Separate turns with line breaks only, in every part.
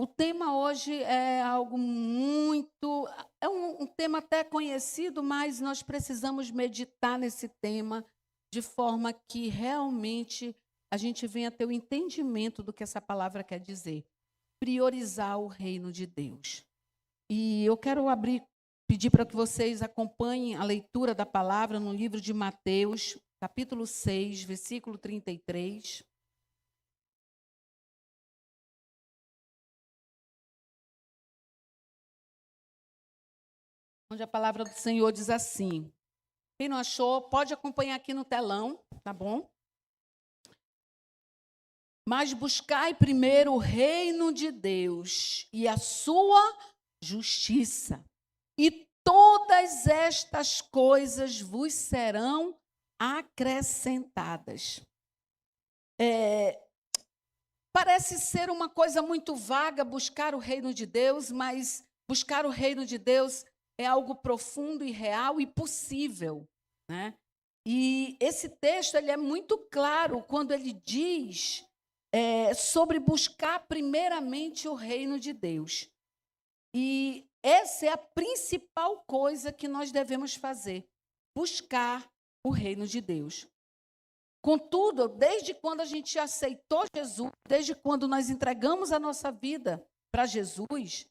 O tema hoje é algo muito. É um tema até conhecido, mas nós precisamos meditar nesse tema de forma que realmente a gente venha ter o entendimento do que essa palavra quer dizer. Priorizar o reino de Deus. E eu quero pedir para que vocês acompanhem a leitura da palavra no livro de Mateus, capítulo 6, versículo 33. Onde a palavra do Senhor diz assim. Quem não achou, pode acompanhar aqui no telão, tá bom? Mas buscai primeiro o reino de Deus e a sua justiça, e todas estas coisas vos serão acrescentadas. Parece ser uma coisa muito vaga buscar o reino de Deus, mas buscar o reino de Deus é algo profundo e real e possível, né? E esse texto ele é muito claro quando ele diz sobre buscar primeiramente o reino de Deus. E essa é a principal coisa que nós devemos fazer, buscar o reino de Deus. Contudo, desde quando a gente aceitou Jesus, desde quando nós entregamos a nossa vida para Jesus,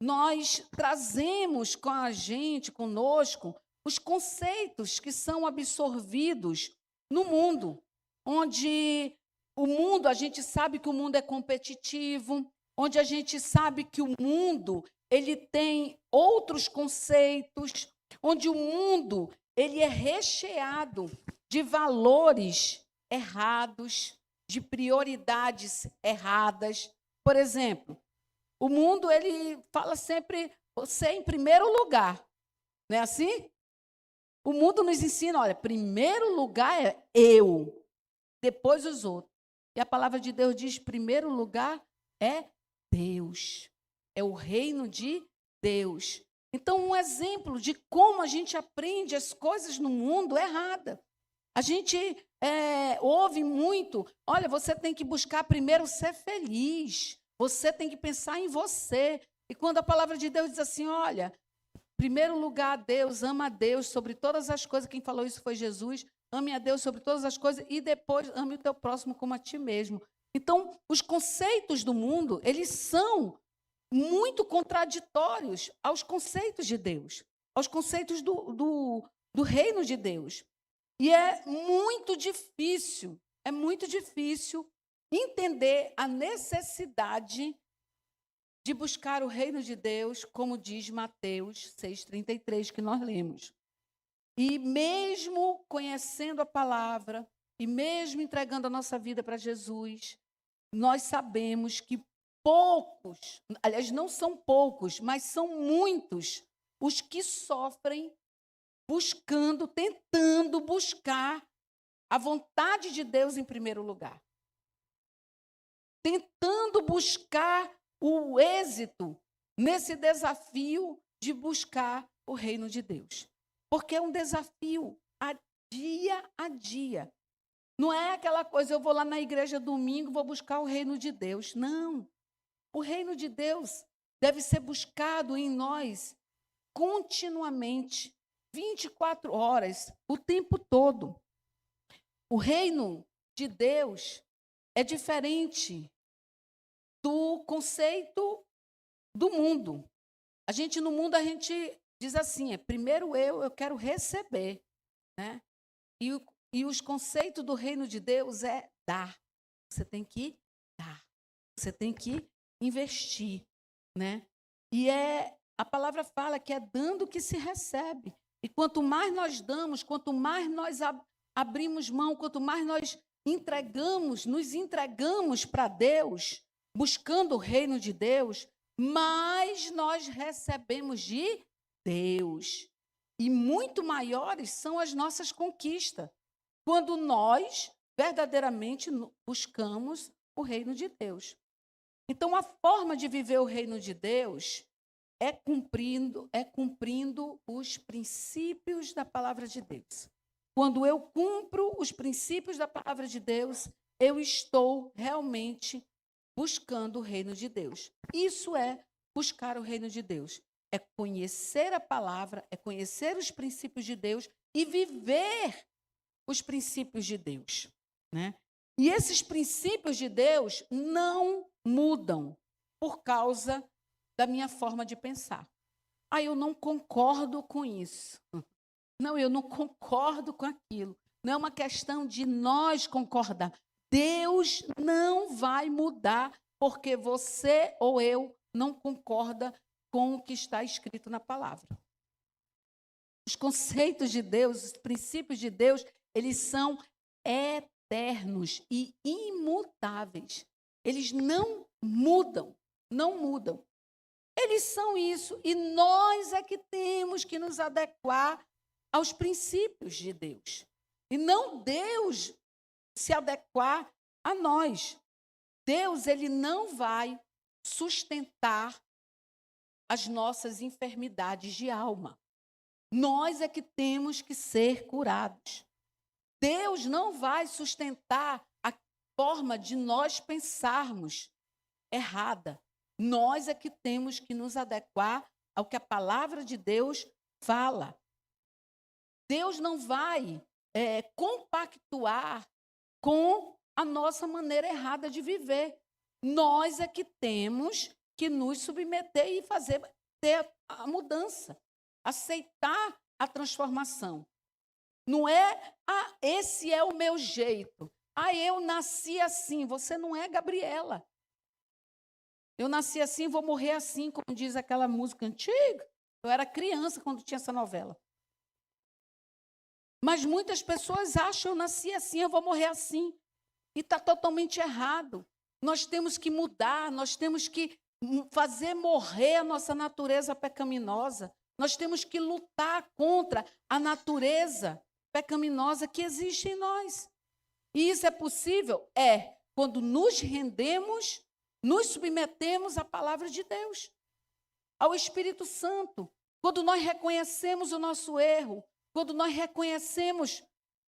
nós trazemos com a gente, conosco, os conceitos que são absorvidos no mundo, onde o mundo, a gente sabe que o mundo é competitivo, onde a gente sabe que o mundo ele tem outros conceitos, onde o mundo ele é recheado de valores errados, de prioridades erradas. Por exemplo, o mundo ele fala sempre você em primeiro lugar, não é assim? O mundo nos ensina, olha, primeiro lugar é eu, depois os outros. E a palavra de Deus diz, primeiro lugar é Deus, é o reino de Deus. Então, um exemplo de como a gente aprende as coisas no mundo é errada. A gente ouve muito, olha, você tem que buscar primeiro ser feliz, você tem que pensar em você. E quando a palavra de Deus diz assim, olha, primeiro lugar, Deus, ama a Deus sobre todas as coisas, quem falou isso foi Jesus, ame a Deus sobre todas as coisas e depois ame o teu próximo como a ti mesmo. Então, os conceitos do mundo, eles são muito contraditórios aos conceitos de Deus, aos conceitos do reino de Deus. E é muito difícil entender a necessidade de buscar o reino de Deus, como diz Mateus 6,33, que nós lemos. E mesmo conhecendo a palavra, e mesmo entregando a nossa vida para Jesus, nós sabemos que poucos, aliás, não são poucos, mas são muitos os que sofrem buscando, tentando buscar a vontade de Deus em primeiro lugar. Tentando buscar o êxito nesse desafio de buscar o reino de Deus. Porque é um desafio dia a dia. Não é aquela coisa, eu vou lá na igreja domingo, vou buscar o reino de Deus. Não. O reino de Deus deve ser buscado em nós continuamente, 24 horas, o tempo todo. O reino de Deus é diferente do conceito do mundo. No mundo, a gente diz assim, primeiro eu quero receber, né? E os conceitos do reino de Deus é dar. Você tem que dar. Você tem que investir, né? E a palavra fala que é dando que se recebe. E quanto mais nós damos, quanto mais nós abrimos mão, quanto mais nós nos entregamos para Deus, buscando o reino de Deus, mais nós recebemos de Deus. E muito maiores são as nossas conquistas, quando nós verdadeiramente buscamos o reino de Deus. Então, a forma de viver o reino de Deus é cumprindo os princípios da palavra de Deus. Quando eu cumpro os princípios da palavra de Deus, eu estou realmente buscando o reino de Deus. Isso é buscar o reino de Deus. É conhecer a palavra, é conhecer os princípios de Deus e viver os princípios de Deus, né? E esses princípios de Deus não mudam por causa da minha forma de pensar. Eu não concordo com isso. Não, eu não concordo com aquilo. Não é uma questão de nós concordar. Deus não vai mudar porque você ou eu não concorda com o que está escrito na palavra. Os conceitos de Deus, os princípios de Deus, eles são eternos e imutáveis. Eles não mudam, não mudam. Eles são isso e nós é que temos que nos adequar aos princípios de Deus. E não Deus se adequar a nós. Deus, ele não vai sustentar as nossas enfermidades de alma. Nós é que temos que ser curados. Deus não vai sustentar a forma de nós pensarmos errada. Nós é que temos que nos adequar ao que a palavra de Deus fala. Deus não vai compactuar com a nossa maneira errada de viver. Nós é que temos que nos submeter e ter a mudança, aceitar a transformação. Não é, esse é o meu jeito. Eu nasci assim. Você não é Gabriela. Eu nasci assim, vou morrer assim, como diz aquela música antiga. Eu era criança quando tinha essa novela. Mas muitas pessoas acham, eu nasci assim, eu vou morrer assim. E está totalmente errado. Nós temos que mudar, nós temos que fazer morrer a nossa natureza pecaminosa. Nós temos que lutar contra a natureza pecaminosa que existe em nós. E isso é possível? Quando nos rendemos, nos submetemos à palavra de Deus, ao Espírito Santo. Quando nós reconhecemos o nosso erro, quando nós reconhecemos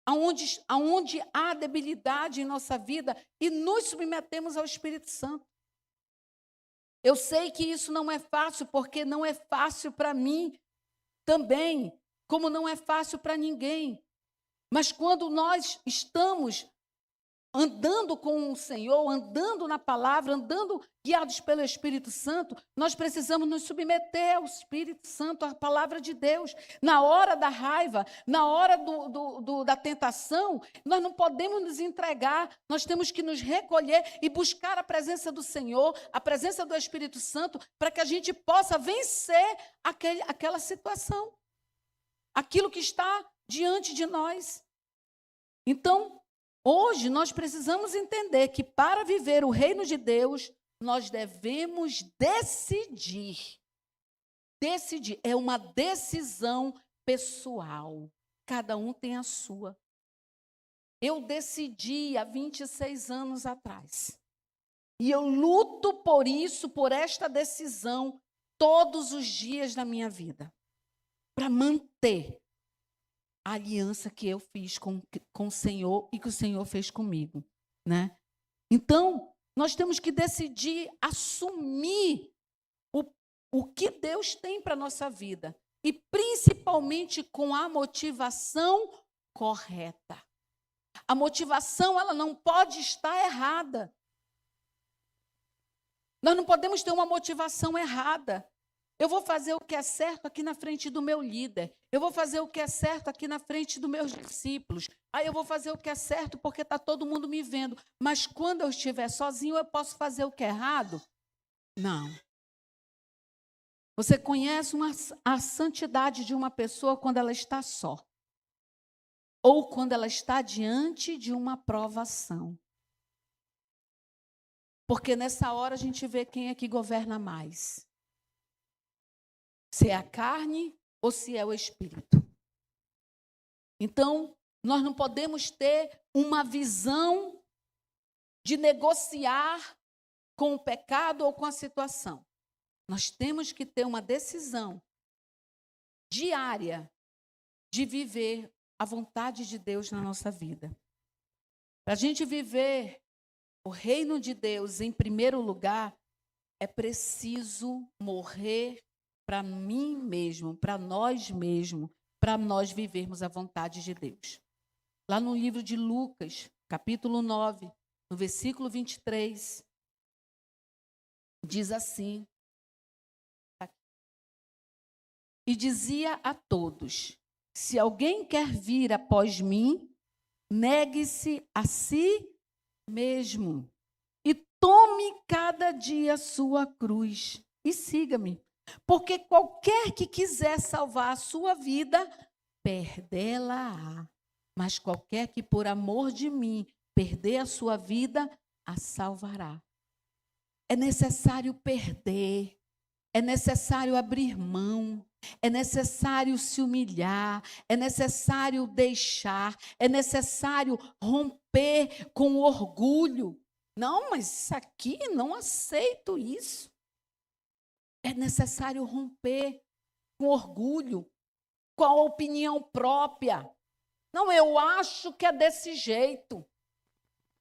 aonde há debilidade em nossa vida e nos submetemos ao Espírito Santo. Eu sei que isso não é fácil, porque não é fácil para mim também, como não é fácil para ninguém. Mas quando nós estamos andando com o Senhor, andando na palavra, andando guiados pelo Espírito Santo, nós precisamos nos submeter ao Espírito Santo, à palavra de Deus. Na hora da raiva, na hora da tentação, nós não podemos nos entregar, nós temos que nos recolher e buscar a presença do Senhor, a presença do Espírito Santo, para que a gente possa vencer aquela situação, aquilo que está diante de nós. Então, hoje nós precisamos entender que para viver o reino de Deus, nós devemos decidir. Decidir é uma decisão pessoal. Cada um tem a sua. Eu decidi há 26 anos atrás. E eu luto por isso, por esta decisão, todos os dias da minha vida. Para manter a aliança que eu fiz com o Senhor e que o Senhor fez comigo, né? Então, nós temos que decidir assumir o que Deus tem para a nossa vida. E principalmente com a motivação correta. A motivação, ela não pode estar errada. Nós não podemos ter uma motivação errada. Eu vou fazer o que é certo aqui na frente do meu líder. Eu vou fazer o que é certo aqui na frente dos meus discípulos. Eu vou fazer o que é certo porque está todo mundo me vendo. Mas quando eu estiver sozinho, eu posso fazer o que é errado? Não. Você conhece a santidade de uma pessoa quando ela está só. Ou quando ela está diante de uma provação. Porque nessa hora a gente vê quem é que governa mais. Se é a carne ou se é o espírito. Então, nós não podemos ter uma visão de negociar com o pecado ou com a situação. Nós temos que ter uma decisão diária de viver a vontade de Deus na nossa vida. Para a gente viver o reino de Deus em primeiro lugar, é preciso morrer para mim mesmo, para nós mesmos, para nós vivermos a vontade de Deus. Lá no livro de Lucas, capítulo 9, no versículo 23, diz assim: e dizia a todos: se alguém quer vir após mim, negue-se a si mesmo e tome cada dia a sua cruz e siga-me. Porque qualquer que quiser salvar a sua vida, perdê-la-á. Mas qualquer que por amor de mim perder a sua vida, a salvará. É necessário perder, é necessário abrir mão, é necessário se humilhar, é necessário deixar, é necessário romper com o orgulho. Não, mas isso aqui, não aceito isso. É necessário romper com orgulho, com a opinião própria. Não, eu acho que é desse jeito.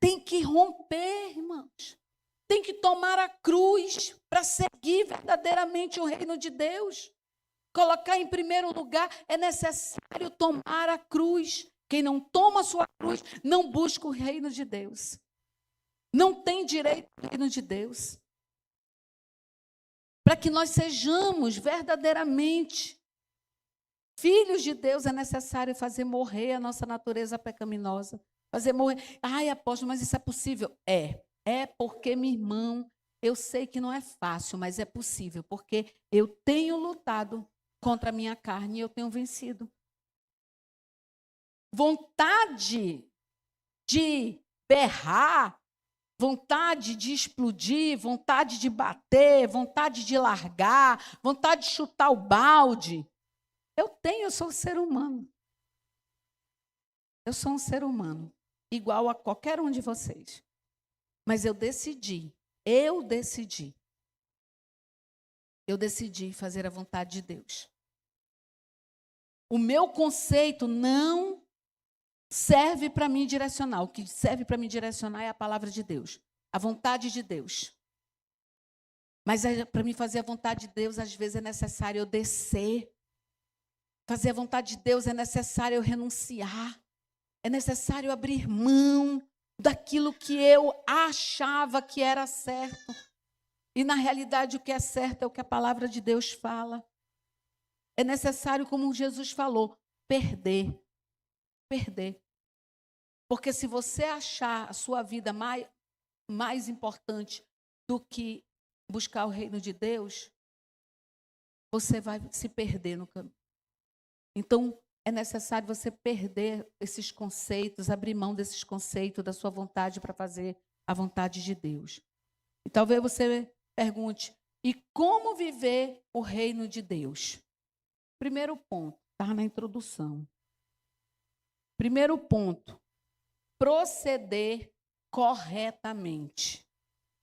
Tem que romper, irmãos. Tem que tomar a cruz para seguir verdadeiramente o reino de Deus. Colocar em primeiro lugar, é necessário tomar a cruz. Quem não toma a sua cruz, não busca o reino de Deus. Não tem direito ao reino de Deus. Para que nós sejamos verdadeiramente filhos de Deus, é necessário fazer morrer a nossa natureza pecaminosa. Fazer morrer. Ai, apóstolo, mas isso é possível? É porque, meu irmão, eu sei que não é fácil, mas é possível, porque eu tenho lutado contra a minha carne e eu tenho vencido. Vontade de berrar, vontade de explodir, vontade de bater, vontade de largar, vontade de chutar o balde. Eu sou um ser humano. Eu sou um ser humano, igual a qualquer um de vocês. Mas eu decidi fazer a vontade de Deus. O meu conceito não serve para me direcionar. O que serve para me direcionar é a palavra de Deus, a vontade de Deus. Mas para mim fazer a vontade de Deus, às vezes é necessário eu descer. Fazer a vontade de Deus é necessário eu renunciar. É necessário abrir mão daquilo que eu achava que era certo. E, na realidade, o que é certo é o que a palavra de Deus fala. É necessário, como Jesus falou, perder. Perder. Porque se você achar a sua vida mais importante do que buscar o reino de Deus, você vai se perder no caminho. Então, é necessário você perder esses conceitos, abrir mão desses conceitos da sua vontade para fazer a vontade de Deus. E talvez você pergunte, e como viver o reino de Deus? Primeiro ponto, está na introdução. Primeiro ponto, proceder corretamente.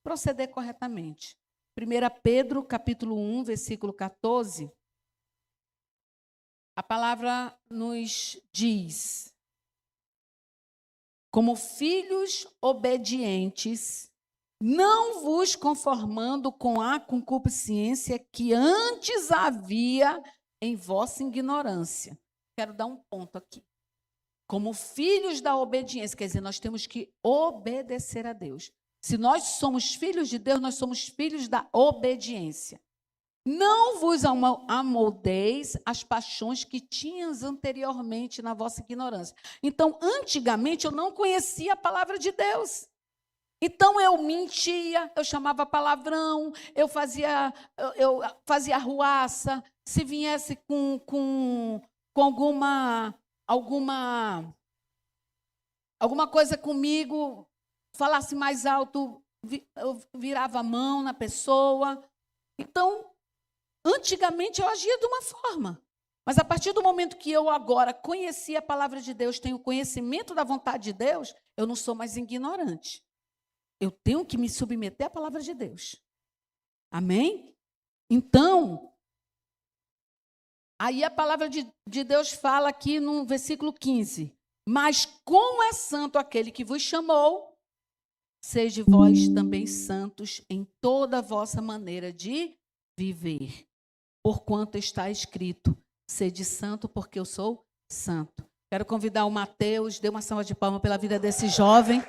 Proceder corretamente. 1 Pedro, capítulo 1, versículo 14, a palavra nos diz: como filhos obedientes, não vos conformando com a concupiscência que antes havia em vossa ignorância. Quero dar um ponto aqui. Como filhos da obediência, quer dizer, nós temos que obedecer a Deus. Se nós somos filhos de Deus, nós somos filhos da obediência. Não vos amoldeis as paixões que tinhas anteriormente na vossa ignorância. Então, antigamente, eu não conhecia a palavra de Deus. Então, eu mentia, eu chamava palavrão, eu fazia arruaça. Se viesse com alguma coisa comigo, falasse mais alto, eu virava a mão na pessoa. Então, antigamente eu agia de uma forma, mas a partir do momento que eu agora conheci a palavra de Deus, tenho conhecimento da vontade de Deus, eu não sou mais ignorante. Eu tenho que me submeter à palavra de Deus. Amém? Então, aí a palavra de Deus fala aqui no versículo 15. Mas como é santo aquele que vos chamou, sede vós também santos em toda a vossa maneira de viver. Porquanto está escrito, sede santo, porque eu sou santo. Quero convidar o Mateus, dê uma salva de palmas pela vida desse jovem.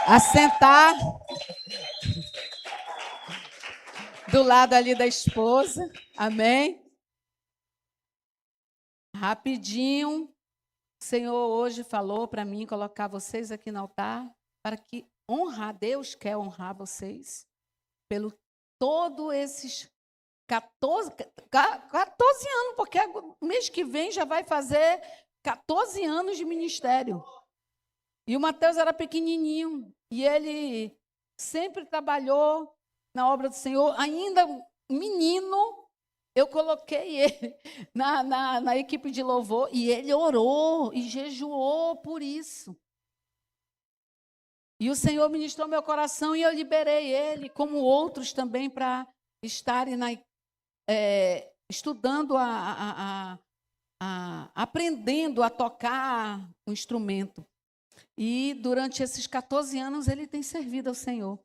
A sentar do lado ali da esposa. Amém? Rapidinho. O Senhor hoje falou para mim colocar vocês aqui no altar para que honrar, Deus quer honrar vocês pelo todos esses 14 anos, porque mês que vem já vai fazer 14 anos de ministério. E o Mateus era pequenininho e ele sempre trabalhou na obra do Senhor, ainda menino. Eu coloquei ele na equipe de louvor e ele orou e jejuou por isso. E o Senhor ministrou meu coração e eu liberei ele, como outros também, para estarem estudando, aprendendo a tocar um instrumento. E durante esses 14 anos ele tem servido ao Senhor.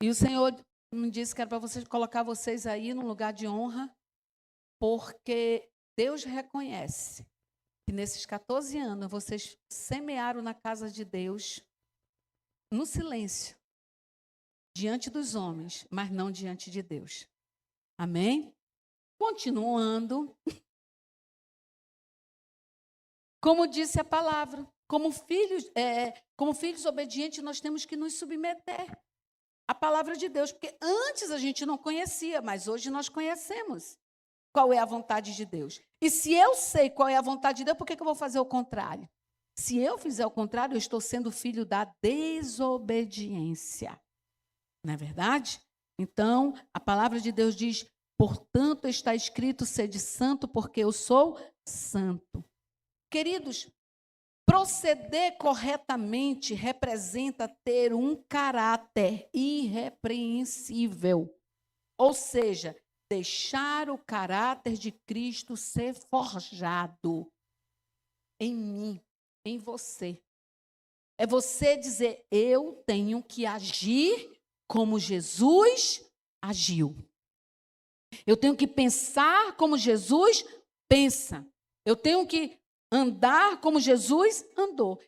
E o Senhor me disse que era para colocar vocês aí num lugar de honra, porque Deus reconhece que nesses 14 anos vocês semearam na casa de Deus no silêncio, diante dos homens, mas não diante de Deus. Amém? Continuando. Como disse a palavra, como filhos obedientes, nós temos que nos submeter à palavra de Deus, porque antes a gente não conhecia, mas hoje nós conhecemos qual é a vontade de Deus. E se eu sei qual é a vontade de Deus, por que eu vou fazer o contrário? Se eu fizer o contrário, eu estou sendo filho da desobediência. Não é verdade? Então, a palavra de Deus diz, portanto está escrito, sede santo, porque eu sou santo. Queridos, proceder corretamente representa ter um caráter irrepreensível. Ou seja, deixar o caráter de Cristo ser forjado em mim, em você. É você dizer, eu tenho que agir como Jesus agiu. Eu tenho que pensar como Jesus pensa. Eu tenho que andar como Jesus andou.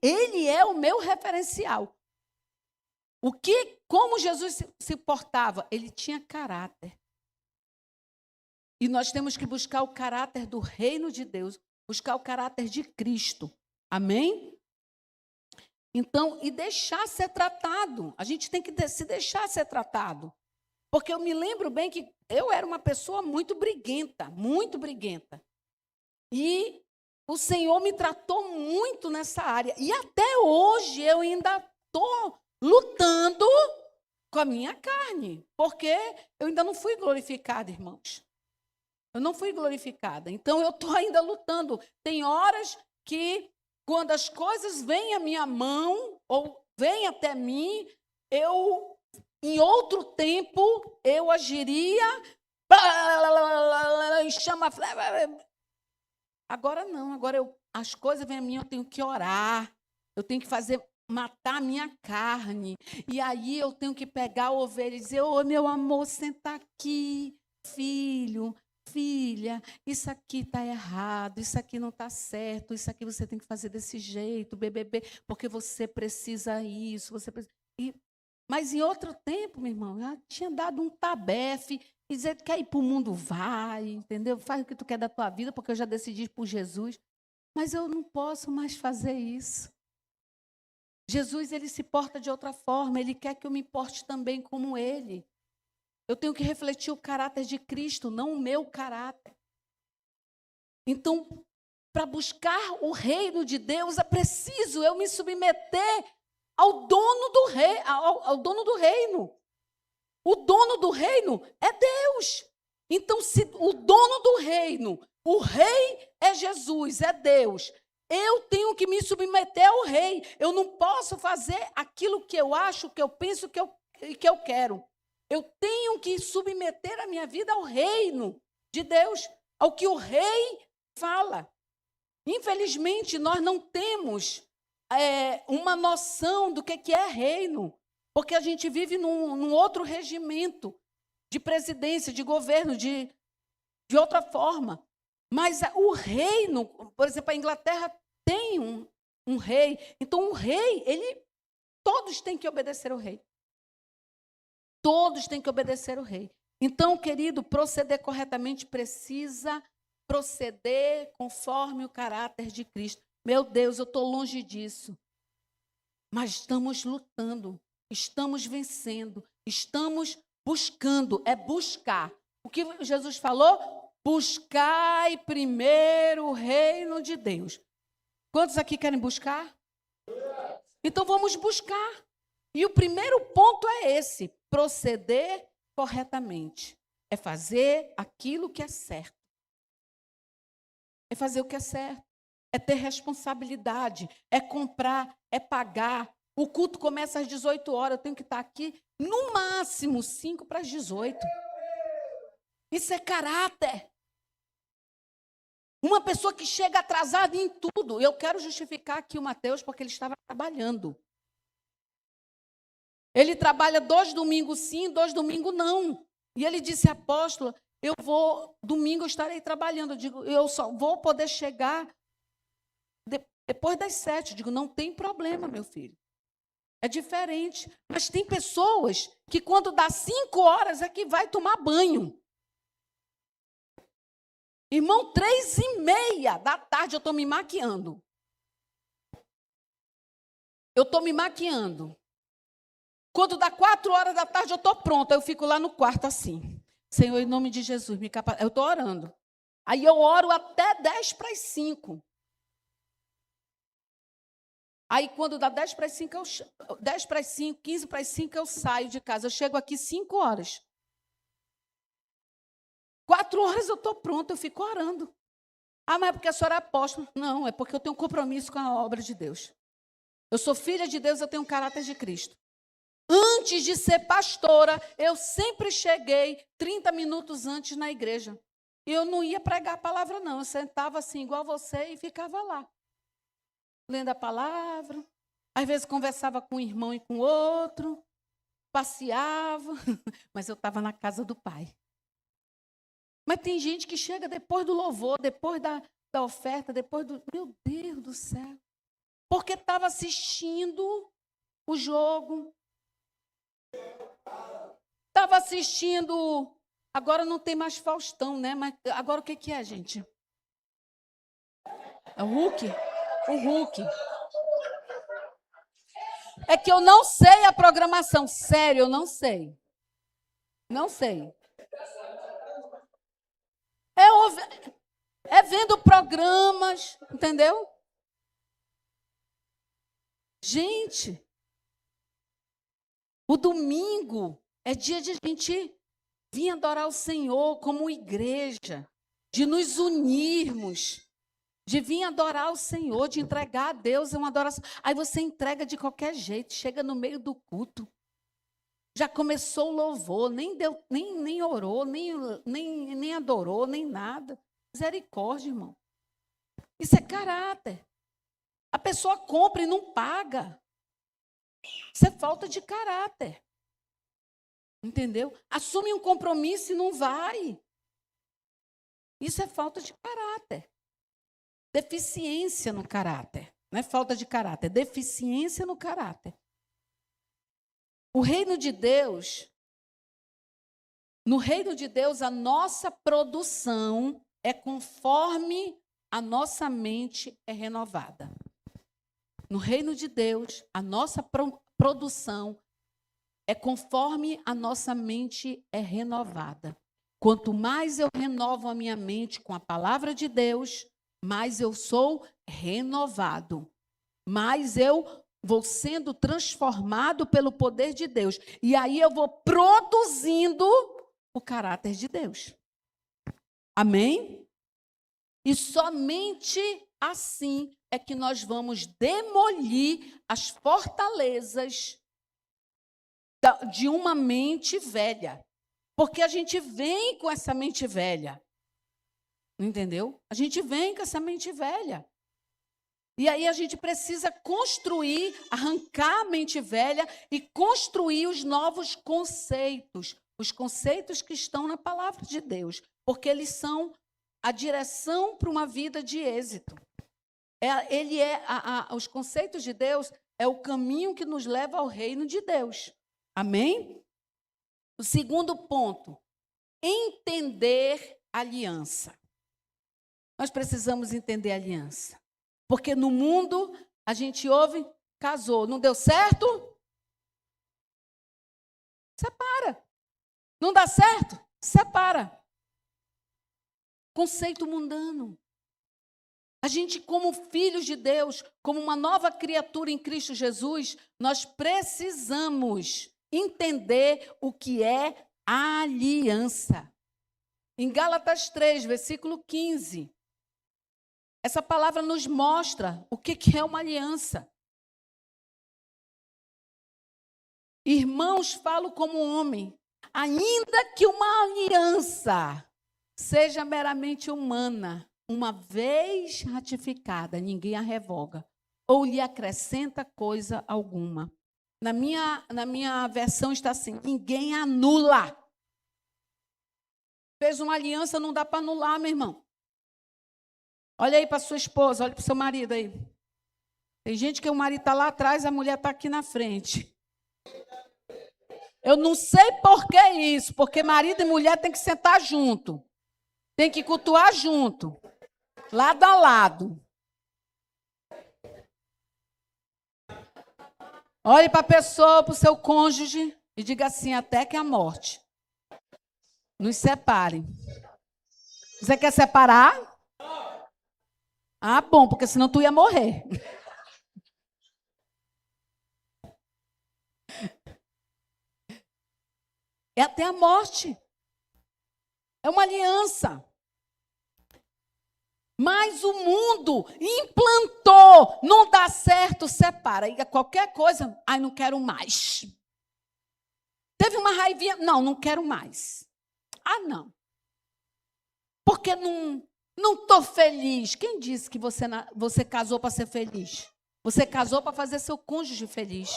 Ele é o meu referencial. Como Jesus se portava? Ele tinha caráter. E nós temos que buscar o caráter do reino de Deus, buscar o caráter de Cristo. Amém? Então, e deixar ser tratado. A gente tem que se deixar ser tratado. Porque eu me lembro bem que eu era uma pessoa muito briguenta, muito briguenta. E o Senhor me tratou muito nessa área. E até hoje eu ainda estou lutando com a minha carne. Porque eu ainda não fui glorificada, irmãos. Eu não fui glorificada. Então eu estou ainda lutando. Tem horas que, quando as coisas vêm à minha mão, ou vêm até mim, em outro tempo, eu agiria, chama. Agora não, as coisas vêm a mim, eu tenho que orar, eu tenho que matar a minha carne. E aí eu tenho que pegar a ovelha e dizer, meu amor, senta aqui, filho, filha, isso aqui está errado, isso aqui não está certo, isso aqui você tem que fazer desse jeito, bebê, porque você precisa isso, você precisa. Mas em outro tempo, meu irmão, eu tinha dado um tabefe e dizer que quer ir para o mundo, vai, entendeu? Faz o que tu quer da tua vida, porque eu já decidi por Jesus. Mas eu não posso mais fazer isso. Jesus, ele se porta de outra forma, ele quer que eu me porte também como ele. Eu tenho que refletir o caráter de Cristo, não o meu caráter. Então, para buscar o reino de Deus, é preciso eu me submeter ao dono do rei, ao dono do reino. O dono do reino é Deus. Então, se o dono do reino, o rei é Jesus, é Deus, eu tenho que me submeter ao rei. Eu não posso fazer aquilo que eu acho, que eu penso, que eu quero. Eu tenho que submeter a minha vida ao reino de Deus, ao que o rei fala. Infelizmente, nós não temos uma noção do que é reino, porque a gente vive num outro regimento de presidência, de governo, de outra forma. Mas o reino, por exemplo, a Inglaterra tem um rei. Então, o rei, todos têm que obedecer ao rei. Todos têm que obedecer ao rei. Então, querido, proceder corretamente precisa proceder conforme o caráter de Cristo. Meu Deus, eu estou longe disso. Mas estamos lutando, estamos vencendo, estamos buscando, é buscar. O que Jesus falou? Buscai primeiro o reino de Deus. Quantos aqui querem buscar? Então vamos buscar. E o primeiro ponto é esse: proceder corretamente. É fazer aquilo que é certo. É fazer o que é certo. É ter responsabilidade. É comprar, é pagar. O culto começa às 18 horas. Eu tenho que estar aqui, no máximo, 5 para as 18. Isso é caráter. Uma pessoa que chega atrasada em tudo. Eu quero justificar aqui o Mateus, porque ele estava trabalhando. Ele trabalha 2 domingos sim, 2 domingos não. E ele disse, apóstolo, domingo eu estarei trabalhando. Eu digo, eu só vou poder chegar depois das 7. Eu digo, não tem problema, meu filho. É diferente. Mas tem pessoas que quando dá 5 horas é que vai tomar banho. Irmão, 3:30 da tarde eu estou me maquiando. Eu estou me maquiando. Quando dá 4 horas da tarde eu estou pronta. Eu fico lá no quarto assim. Senhor, em nome de Jesus, me capacita. Eu estou orando. Aí eu oro até 10 para as 5. Aí quando dá 10 para as 5, 10 para as 5, 15 para as 5, eu saio de casa. Eu chego aqui 5 horas. 4 horas eu estou pronta, eu fico orando. Ah, mas é porque a senhora é apóstola. Não, é porque eu tenho um compromisso com a obra de Deus. Eu sou filha de Deus, eu tenho um caráter de Cristo. Antes de ser pastora, eu sempre cheguei 30 minutos antes na igreja. E eu não ia pregar a palavra, não. Eu sentava assim, igual você, e ficava lá. Lendo a palavra. Às vezes conversava com um irmão e com outro. Passeava. Mas eu estava na casa do Pai. Mas tem gente que chega depois do louvor, depois da oferta, depois do... Meu Deus do céu. Porque estava assistindo o jogo. Estava assistindo... Agora não tem mais Faustão, né? Mas agora o que é, gente? É o Hulk? O Hulk. É que eu não sei a programação. Sério, eu não sei. Não sei. É vendo programas, entendeu? Gente, o domingo é dia de a gente vir adorar o Senhor como igreja, de nos unirmos, de vir adorar o Senhor, de entregar a Deus uma adoração. Aí você entrega de qualquer jeito, chega no meio do culto, já começou o louvor, nem orou, nem adorou, nem nada. Misericórdia, irmão. Isso é caráter. A pessoa compra e não paga. Isso é falta de caráter. Entendeu? Assume um compromisso e não vai. Isso é falta de caráter. Deficiência no caráter. Não é falta de caráter, é deficiência no caráter. O reino de Deus, no reino de Deus, a nossa produção é conforme a nossa mente é renovada. No reino de Deus, a nossa produção é conforme a nossa mente é renovada. Quanto mais eu renovo a minha mente com a palavra de Deus, mais eu sou renovado. Mais eu vou sendo transformado pelo poder de Deus. E aí eu vou produzindo o caráter de Deus. Amém? E somente assim é que nós vamos demolir as fortalezas de uma mente velha. Porque a gente vem com essa mente velha. Entendeu? A gente vem com essa mente velha. E aí a gente precisa construir, arrancar a mente velha e construir os novos conceitos. Os conceitos que estão na palavra de Deus. Porque eles são a direção para uma vida de êxito. Os conceitos de Deus é o caminho que nos leva ao reino de Deus. Amém? O segundo ponto, entender aliança. Nós precisamos entender aliança. Porque no mundo, a gente ouve, casou, não deu certo? Separa. Não dá certo? Separa. Conceito mundano. A gente, como filhos de Deus, como uma nova criatura em Cristo Jesus, nós precisamos entender o que é aliança. Em Gálatas 3, versículo 15, essa palavra nos mostra o que é uma aliança. Irmãos, falo como homem, ainda que uma aliança seja meramente humana, uma vez ratificada, ninguém a revoga, ou lhe acrescenta coisa alguma. Na minha versão está assim, ninguém anula. Fez uma aliança, não dá para anular, meu irmão. Olha aí para sua esposa, olha para o seu marido aí. Tem gente que o marido está lá atrás, a mulher está aqui na frente. Eu não sei por que isso, porque marido e mulher tem que sentar junto. Tem que cultuar junto. Lado a lado. Olhe para a pessoa, para o seu cônjuge e diga assim, até que a morte nos separe. Você quer separar? Ah, bom, porque senão tu ia morrer. É até a morte. É uma aliança. Mas o mundo implantou, não dá certo, separa. E qualquer coisa, ai, não quero mais. Teve uma raivinha, não quero mais. Ah, não. Porque não estou feliz. Quem disse que você casou para ser feliz? Você casou para fazer seu cônjuge feliz.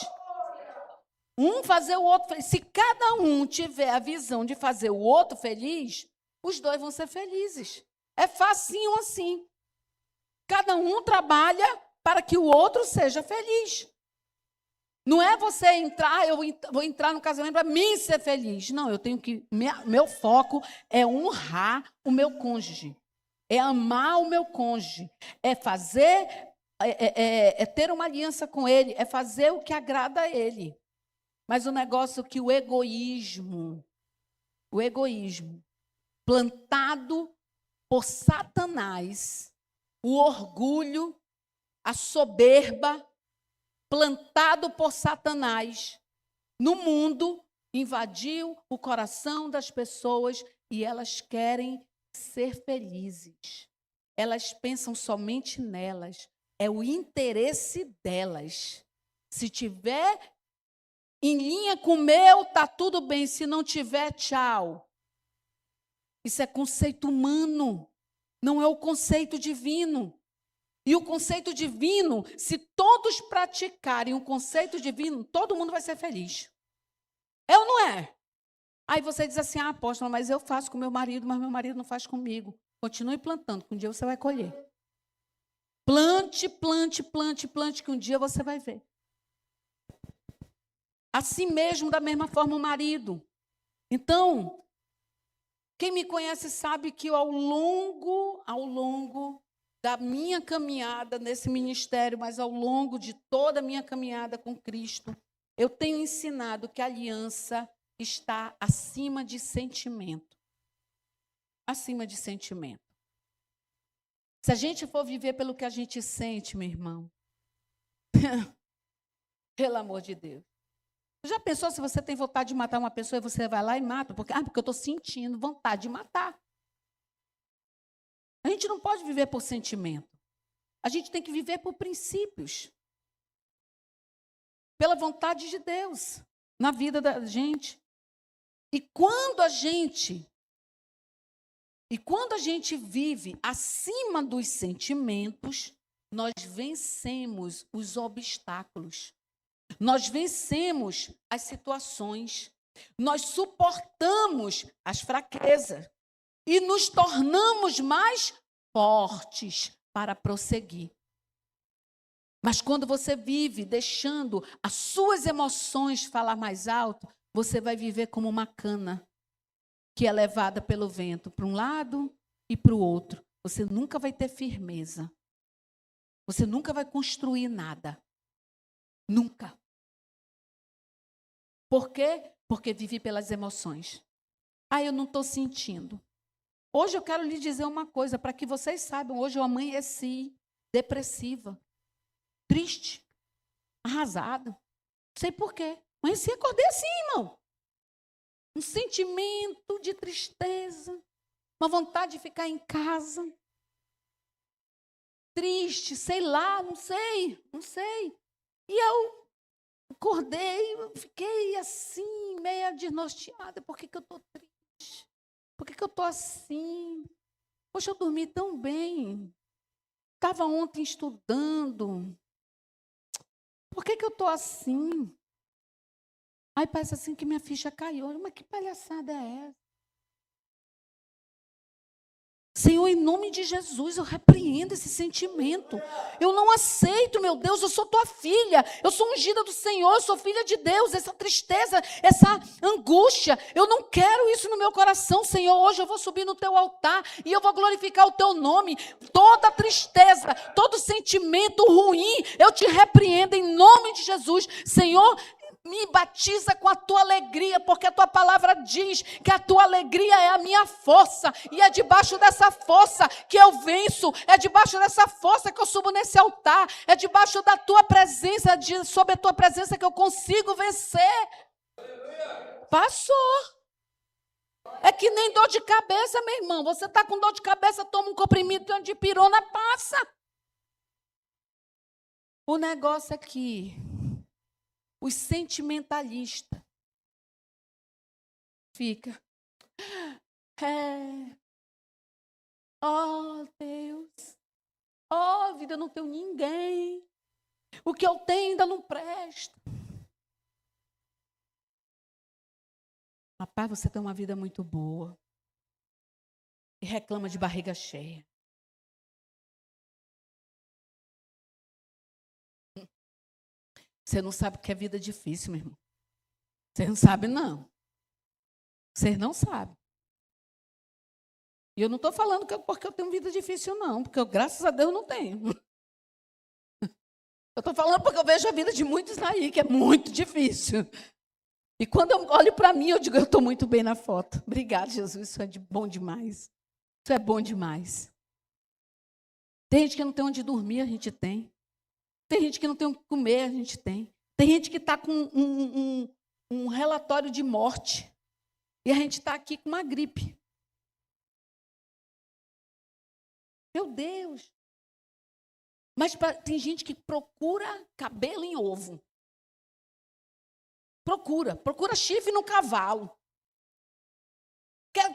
Um fazer o outro feliz. Se cada um tiver a visão de fazer o outro feliz, os dois vão ser felizes. É facinho assim. Cada um trabalha para que o outro seja feliz. Não é você entrar, eu vou entrar no casamento para mim ser feliz. Não, eu tenho que... Meu foco é honrar o meu cônjuge. É amar o meu cônjuge. É fazer... É ter uma aliança com ele. É fazer o que agrada a ele. Mas o negócio é que o egoísmo plantado por Satanás, o orgulho, a soberba, plantado por Satanás no mundo, invadiu o coração das pessoas e elas querem ser felizes. Elas pensam somente nelas. É o interesse delas. Se tiver em linha com o meu, está tudo bem. Se não tiver, tchau. Isso é conceito humano, não é o conceito divino. E o conceito divino, se todos praticarem o conceito divino, todo mundo vai ser feliz. É ou não é? Aí você diz assim, apóstolo, mas eu faço com meu marido, mas meu marido não faz comigo. Continue plantando, que um dia você vai colher. Plante, plante, plante, plante, que um dia você vai ver. Assim mesmo, da mesma forma, o marido. Então, quem me conhece sabe que ao longo da minha caminhada nesse ministério, mas ao longo de toda a minha caminhada com Cristo, eu tenho ensinado que a aliança está acima de sentimento. Acima de sentimento. Se a gente for viver pelo que a gente sente, meu irmão, pelo amor de Deus. Já pensou se você tem vontade de matar uma pessoa e você vai lá e mata? Porque eu estou sentindo vontade de matar. A gente não pode viver por sentimento. A gente tem que viver por princípios. Pela vontade de Deus na vida da gente. E quando a gente vive acima dos sentimentos, nós vencemos os obstáculos, nós vencemos as situações, nós suportamos as fraquezas e nos tornamos mais fortes para prosseguir. Mas quando você vive deixando as suas emoções falar mais alto, você vai viver como uma cana que é levada pelo vento para um lado e para o outro. Você nunca vai ter firmeza. Você nunca vai construir nada. Nunca. Por quê? Porque vive pelas emoções. Eu não estou sentindo. Hoje eu quero lhe dizer uma coisa, para que vocês saibam. Hoje eu amanheci depressiva, triste, arrasada. Não sei por quê. Amanheci e acordei assim, irmão. Um sentimento de tristeza, uma vontade de ficar em casa. Triste, sei lá, não sei. E eu acordei, fiquei assim, meia desnorteada. Por que eu estou triste? Por que eu estou assim? Poxa, eu dormi tão bem. Estava ontem estudando. Por que eu estou assim? Aí parece assim que minha ficha caiu. Mas que palhaçada é essa? Senhor, em nome de Jesus, eu repreendo esse sentimento. Eu não aceito, meu Deus, eu sou tua filha. Eu sou ungida do Senhor, eu sou filha de Deus. Essa tristeza, essa angústia, eu não quero isso no meu coração, Senhor. Hoje eu vou subir no teu altar e eu vou glorificar o teu nome. Toda tristeza, todo sentimento ruim, eu te repreendo em nome de Jesus. Senhor, me batiza com a tua alegria, porque a tua palavra diz que a tua alegria é a minha força, e é debaixo dessa força que eu venço, é debaixo dessa força que eu subo nesse altar, é debaixo da tua presença, sob a tua presença que eu consigo vencer. Passou. É que nem dor de cabeça, meu irmão. Você está com dor de cabeça, toma um comprimido de dipirona, passa. O negócio é que os sentimentalistas ficam. Deus. Vida, eu não tenho ninguém. O que eu tenho ainda não presta. Rapaz, você tem uma vida muito boa. E reclama de barriga cheia. Você não sabe o que é vida difícil, meu irmão. Você não sabe, não. Você não sabe. E eu não estou falando porque eu tenho vida difícil, não. Porque eu, graças a Deus, não tenho. Eu estou falando porque eu vejo a vida de muitos aí, que é muito difícil. E quando eu olho para mim, eu digo, eu estou muito bem na foto. Obrigada, Jesus, isso é bom demais. Isso é bom demais. Tem gente que não tem onde dormir, a gente tem. Tem gente que não tem o que comer, a gente tem. Tem gente que está com um relatório de morte. E a gente está aqui com uma gripe. Meu Deus. Mas tem gente que procura cabelo em ovo. Procura chifre no cavalo.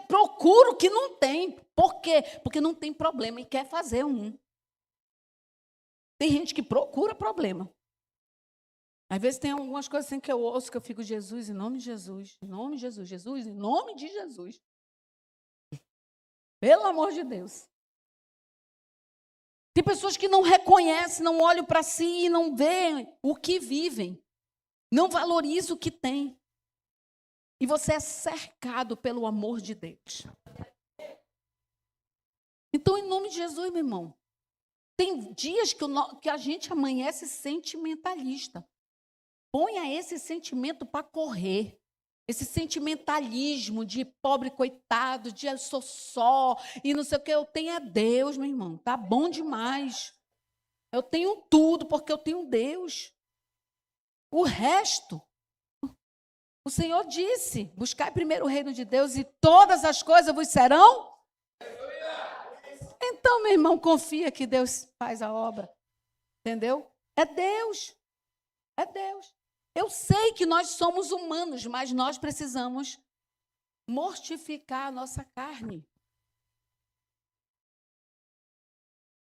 Procura o que não tem. Por quê? Porque não tem problema e quer fazer um. Tem gente que procura problema. Às vezes tem algumas coisas assim que eu ouço, que eu fico, Jesus, em nome de Jesus, em nome de Jesus, Jesus, em nome de Jesus. Pelo amor de Deus. Tem pessoas que não reconhecem, não olham para si e não veem o que vivem. Não valorizam o que tem. E você é cercado pelo amor de Deus. Então, em nome de Jesus, meu irmão, tem dias que a gente amanhece sentimentalista. Ponha esse sentimento para correr. Esse sentimentalismo de pobre coitado, de eu sou só, e não sei o que, eu tenho é Deus, meu irmão. Tá bom demais. Eu tenho tudo porque eu tenho Deus. O resto, o Senhor disse, buscai primeiro o reino de Deus e todas as coisas vos serão. Então, meu irmão, confia que Deus faz a obra. Entendeu? É Deus. É Deus. Eu sei que nós somos humanos, mas nós precisamos mortificar a nossa carne.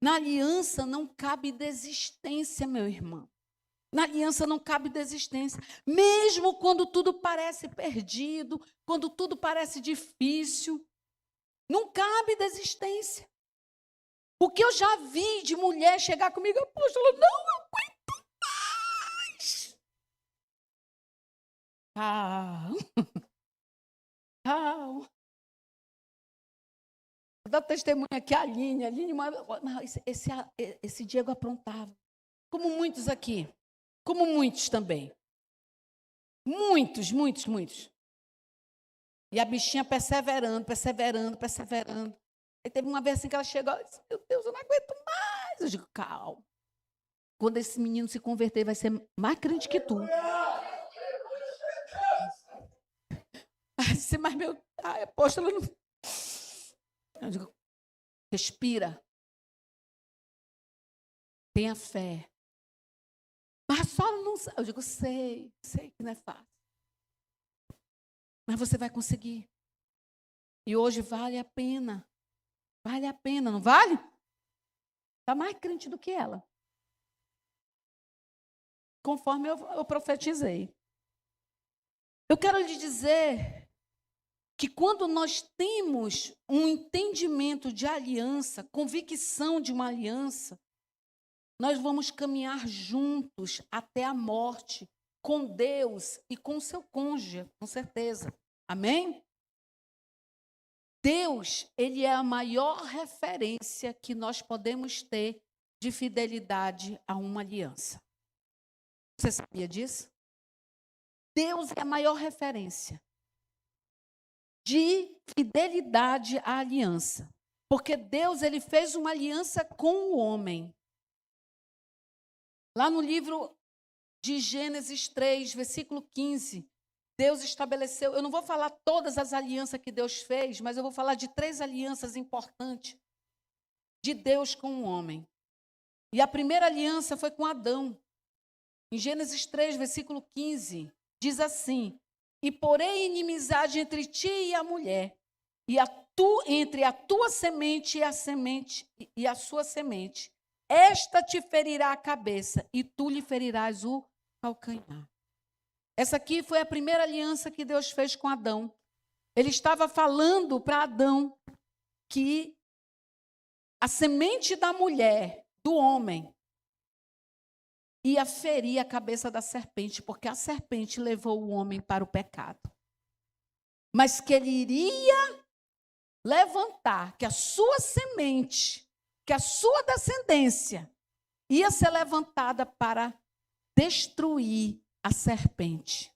Na aliança não cabe desistência, meu irmão. Na aliança não cabe desistência. Mesmo quando tudo parece perdido, quando tudo parece difícil, não cabe desistência. O que eu já vi de mulher chegar comigo, apóstolo, não aguento mais. Calma. Calma. Vou dar testemunho aqui, a Aline. Esse Diego aprontava. Como muitos aqui. Como muitos também. Muitos. E a bichinha perseverando. Aí teve uma vez assim que ela chegou e disse, meu Deus, eu não aguento mais. Eu digo, calma. Quando esse menino se converter, vai ser mais crente que tu. Aí disse, mas meu... apóstolo, não... Eu digo, respira. Tenha fé. Mas só não... Eu digo, sei que não é fácil. Mas você vai conseguir. E hoje vale a pena. Vale a pena, não vale? Está mais crente do que ela. Conforme eu profetizei. Eu quero lhe dizer que quando nós temos um entendimento de aliança, convicção de uma aliança, nós vamos caminhar juntos até a morte, com Deus e com o seu cônjuge, com certeza. Amém? Deus, ele é a maior referência que nós podemos ter de fidelidade a uma aliança. Você sabia disso? Deus é a maior referência de fidelidade à aliança. Porque Deus, ele fez uma aliança com o homem. Lá no livro de Gênesis 3, versículo 15, Deus estabeleceu, eu não vou falar todas as alianças que Deus fez, mas eu vou falar de 3 alianças importantes de Deus com o homem. E a primeira aliança foi com Adão. Em Gênesis 3, versículo 15, diz assim, e porém inimizade entre ti e a mulher, e entre a tua semente e a sua semente. Esta te ferirá a cabeça, e tu lhe ferirás o calcanhar. Essa aqui foi a primeira aliança que Deus fez com Adão. Ele estava falando para Adão que a semente da mulher, do homem, ia ferir a cabeça da serpente, porque a serpente levou o homem para o pecado. Mas que ele iria levantar, que a sua semente, que a sua descendência ia ser levantada para destruir a serpente,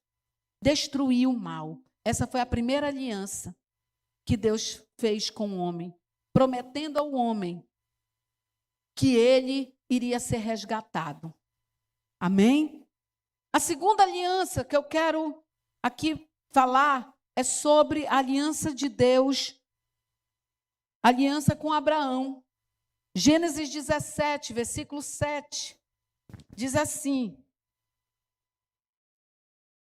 destruir o mal. Essa foi a primeira aliança que Deus fez com o homem, prometendo ao homem que ele iria ser resgatado. Amém? A segunda aliança que eu quero aqui falar é sobre a aliança de Deus, aliança com Abraão. Gênesis 17, versículo 7, diz assim,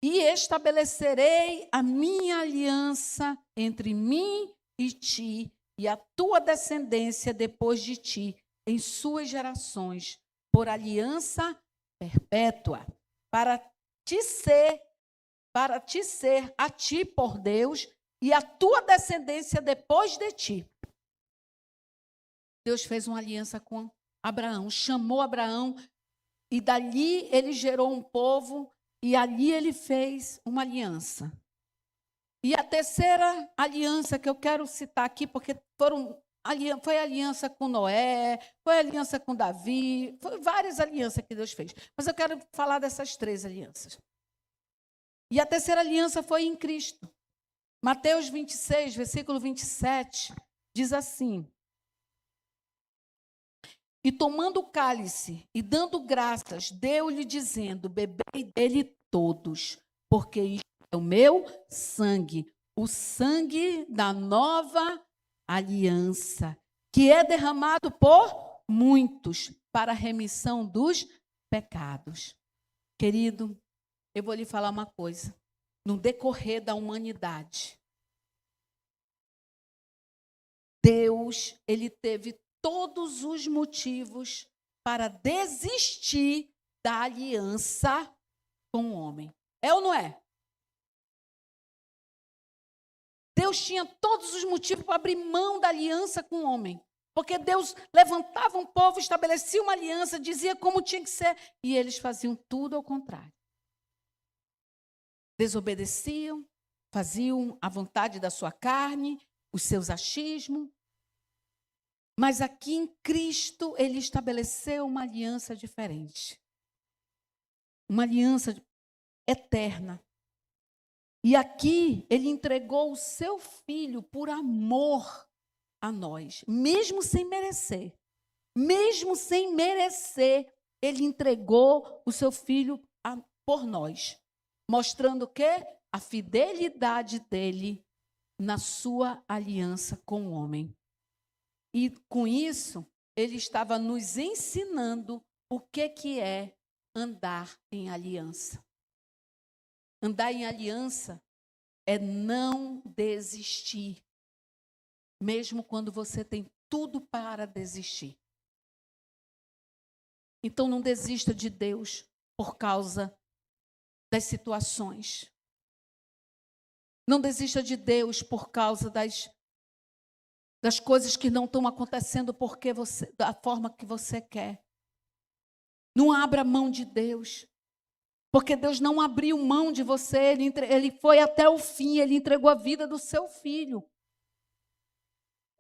e estabelecerei a minha aliança entre mim e ti, e a tua descendência depois de ti, em suas gerações, por aliança perpétua, para te ser a ti por Deus, e a tua descendência depois de ti. Deus fez uma aliança com Abraão, chamou Abraão, e dali ele gerou um povo, e ali ele fez uma aliança. E a terceira aliança que eu quero citar aqui, porque foi aliança com Noé, foi aliança com Davi, foi várias alianças que Deus fez. Mas eu quero falar dessas 3 alianças. E a terceira aliança foi em Cristo. Mateus 26, versículo 27, diz assim, e tomando o cálice e dando graças, deu-lhe dizendo, bebei dele todos, porque isto é o meu sangue, o sangue da nova aliança, que é derramado por muitos para a remissão dos pecados. Querido, eu vou lhe falar uma coisa. No decorrer da humanidade, Deus, ele teve todos os motivos para desistir da aliança com o homem. É ou não é? Deus tinha todos os motivos para abrir mão da aliança com o homem. Porque Deus levantava um povo, estabelecia uma aliança, dizia como tinha que ser, e eles faziam tudo ao contrário. Desobedeciam, faziam a vontade da sua carne, os seus achismos. Mas aqui em Cristo, ele estabeleceu uma aliança diferente. Uma aliança eterna. E aqui, ele entregou o seu filho por amor a nós, mesmo sem merecer. Mesmo sem merecer, ele entregou o seu filho por nós. Mostrando o quê? A fidelidade dele na sua aliança com o homem. E com isso, ele estava nos ensinando o que é andar em aliança. Andar em aliança é não desistir, mesmo quando você tem tudo para desistir. Então não desista de Deus por causa das situações. Não desista de Deus por causa das coisas que não estão acontecendo da forma que você quer. Não abra mão de Deus. Porque Deus não abriu mão de você, ele foi até o fim, ele entregou a vida do seu filho.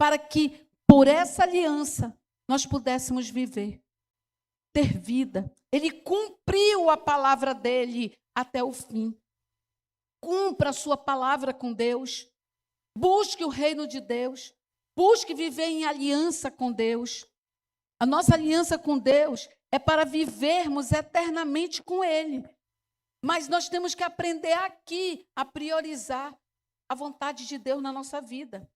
Para que, por essa aliança, nós pudéssemos viver, ter vida. Ele cumpriu a palavra dele até o fim. Cumpra a sua palavra com Deus. Busque o reino de Deus. Busque viver em aliança com Deus. A nossa aliança com Deus é para vivermos eternamente com Ele. Mas nós temos que aprender aqui a priorizar a vontade de Deus na nossa vida.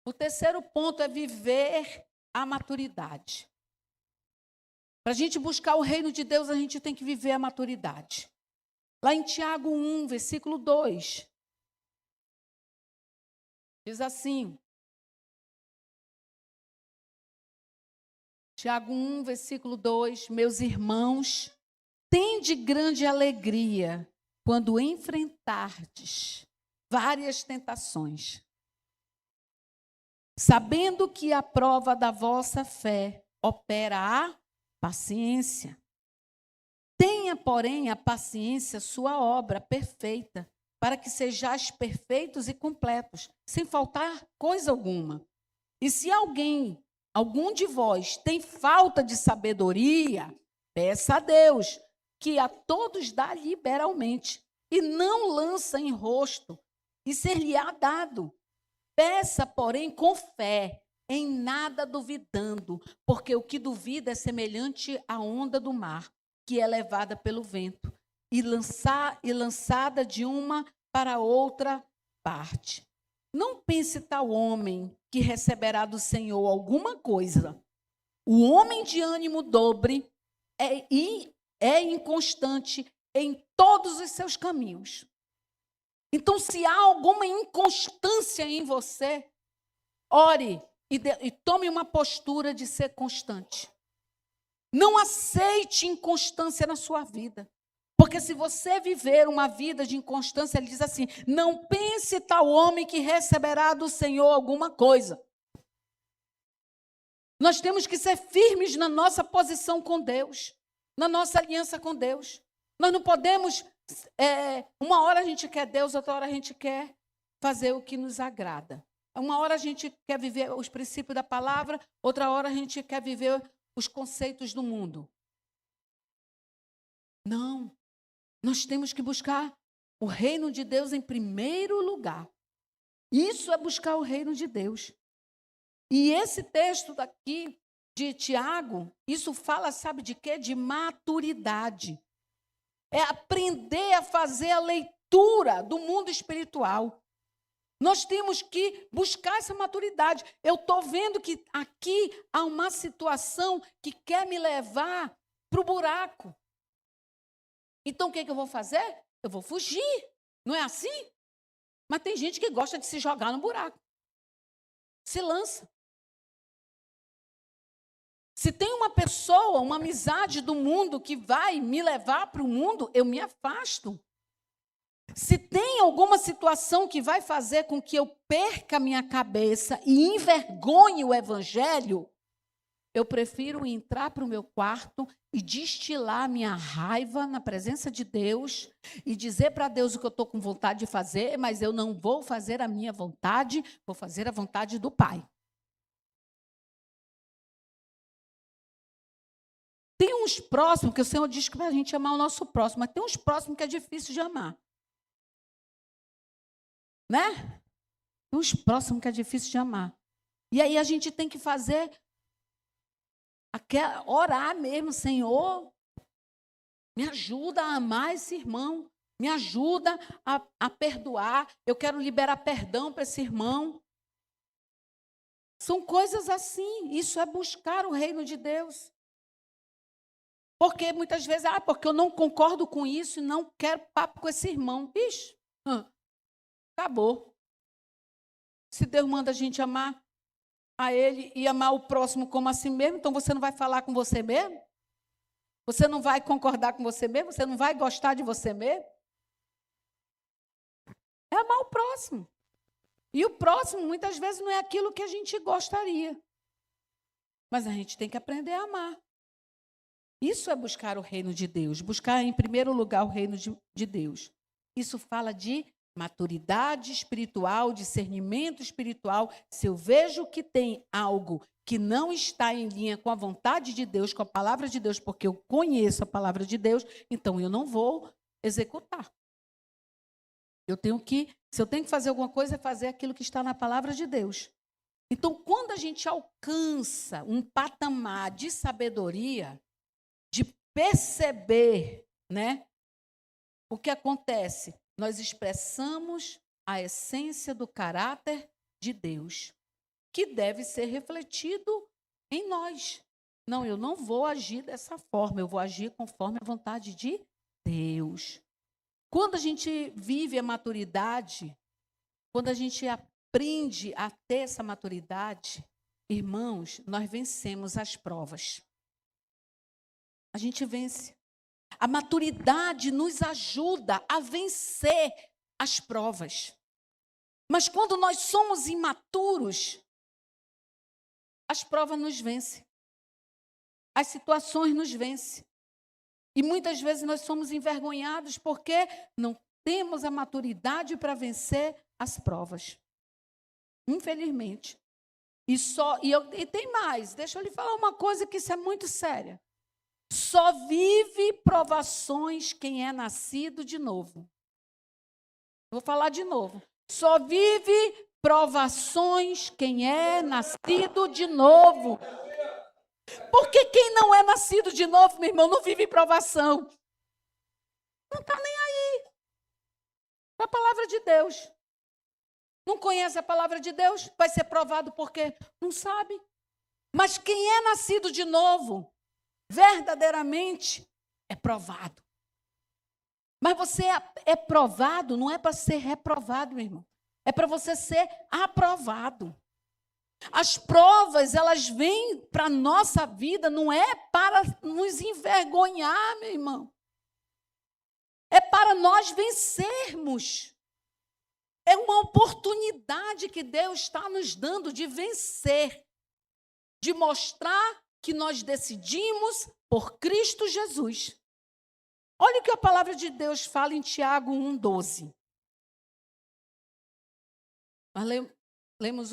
O terceiro ponto é viver a maturidade. Para a gente buscar o reino de Deus, a gente tem que viver a maturidade. Lá em Tiago 1, versículo 2, diz assim, Tiago 1, versículo 2, meus irmãos, tende grande alegria quando enfrentardes várias tentações, sabendo que a prova da vossa fé opera a paciência. Tenha, porém, a paciência sua obra perfeita, para que sejais perfeitos e completos, sem faltar coisa alguma. E se algum de vós tem falta de sabedoria, peça a Deus, que a todos dá liberalmente, e não lança em rosto, e ser-lhe-á dado. Peça, porém, com fé, em nada duvidando, porque o que duvida é semelhante à onda do mar, que é levada pelo vento, e lançada de uma para outra parte. Não pense tal homem que receberá do Senhor alguma coisa. O homem de ânimo dobre é inconstante em todos os seus caminhos. Então, se há alguma inconstância em você, ore e tome uma postura de ser constante. Não aceite inconstância na sua vida. Porque se você viver uma vida de inconstância, ele diz assim, não pense tal homem que receberá do Senhor alguma coisa. Nós temos que ser firmes na nossa posição com Deus, na nossa aliança com Deus. Nós não podemos, uma hora a gente quer Deus, outra hora a gente quer fazer o que nos agrada. Uma hora a gente quer viver os princípios da palavra, outra hora a gente quer viver os conceitos do mundo. Não. Nós temos que buscar o reino de Deus em primeiro lugar. Isso é buscar o reino de Deus. E esse texto daqui de Tiago, isso fala, sabe de quê? De maturidade. É aprender a fazer a leitura do mundo espiritual. Nós temos que buscar essa maturidade. Eu estou vendo que aqui há uma situação que quer me levar para o buraco. Então, o que eu vou fazer? Eu vou fugir. Não é assim? Mas tem gente que gosta de se jogar no buraco. Se lança. Se tem uma pessoa, uma amizade do mundo que vai me levar para o mundo, eu me afasto. Se tem alguma situação que vai fazer com que eu perca a minha cabeça e envergonhe o evangelho, eu prefiro entrar para o meu quarto e destilar minha raiva na presença de Deus e dizer para Deus o que eu estou com vontade de fazer, mas eu não vou fazer a minha vontade, vou fazer a vontade do Pai. Tem uns próximos, que o Senhor diz que para a gente amar o nosso próximo, mas tem uns próximos que é difícil de amar. Né? Tem uns próximos que é difícil de amar. E aí a gente tem que fazer, orar mesmo, Senhor, me ajuda a amar esse irmão, me ajuda a perdoar, eu quero liberar perdão para esse irmão. São coisas assim, isso é buscar o reino de Deus. Porque muitas vezes, porque eu não concordo com isso e não quero papo com esse irmão. Bicho, acabou. Se Deus manda a gente amar a Ele e amar o próximo como a si mesmo, então você não vai falar com você mesmo? Você não vai concordar com você mesmo? Você não vai gostar de você mesmo? É amar o próximo. E o próximo, muitas vezes, não é aquilo que a gente gostaria. Mas a gente tem que aprender a amar. Isso é buscar o reino de Deus. Buscar, em primeiro lugar, o reino de Deus. Isso fala de maturidade espiritual, discernimento espiritual. Se eu vejo que tem algo que não está em linha com a vontade de Deus, com a palavra de Deus, porque eu conheço a palavra de Deus, então eu não vou executar. Se eu tenho que fazer alguma coisa, é fazer aquilo que está na palavra de Deus. Então, quando a gente alcança um patamar de sabedoria, de perceber, né, o que acontece, nós expressamos a essência do caráter de Deus, que deve ser refletido em nós. Não, eu não vou agir dessa forma, eu vou agir conforme a vontade de Deus. Quando a gente vive a maturidade, quando a gente aprende a ter essa maturidade, irmãos, nós vencemos as provas. A gente vence. A maturidade nos ajuda a vencer as provas. Mas quando nós somos imaturos, as provas nos vencem. As situações nos vencem. E muitas vezes nós somos envergonhados porque não temos a maturidade para vencer as provas. Infelizmente. E tem mais. Deixa eu lhe falar uma coisa que isso é muito séria. Só vive provações quem é nascido de novo. Vou falar de novo. Só vive provações quem é nascido de novo. Porque quem não é nascido de novo, meu irmão, não vive provação. Não está nem aí. É a palavra de Deus. Não conhece a palavra de Deus? Vai ser provado porque não sabe. Mas quem é nascido de novo, verdadeiramente, é provado. Mas você é provado, não é para ser reprovado, meu irmão. É para você ser aprovado. As provas, elas vêm para a nossa vida, não é para nos envergonhar, meu irmão. É para nós vencermos. É uma oportunidade que Deus está nos dando de vencer, de mostrar que nós decidimos por Cristo Jesus. Olha o que a palavra de Deus fala em Tiago 1,12. Nós lemos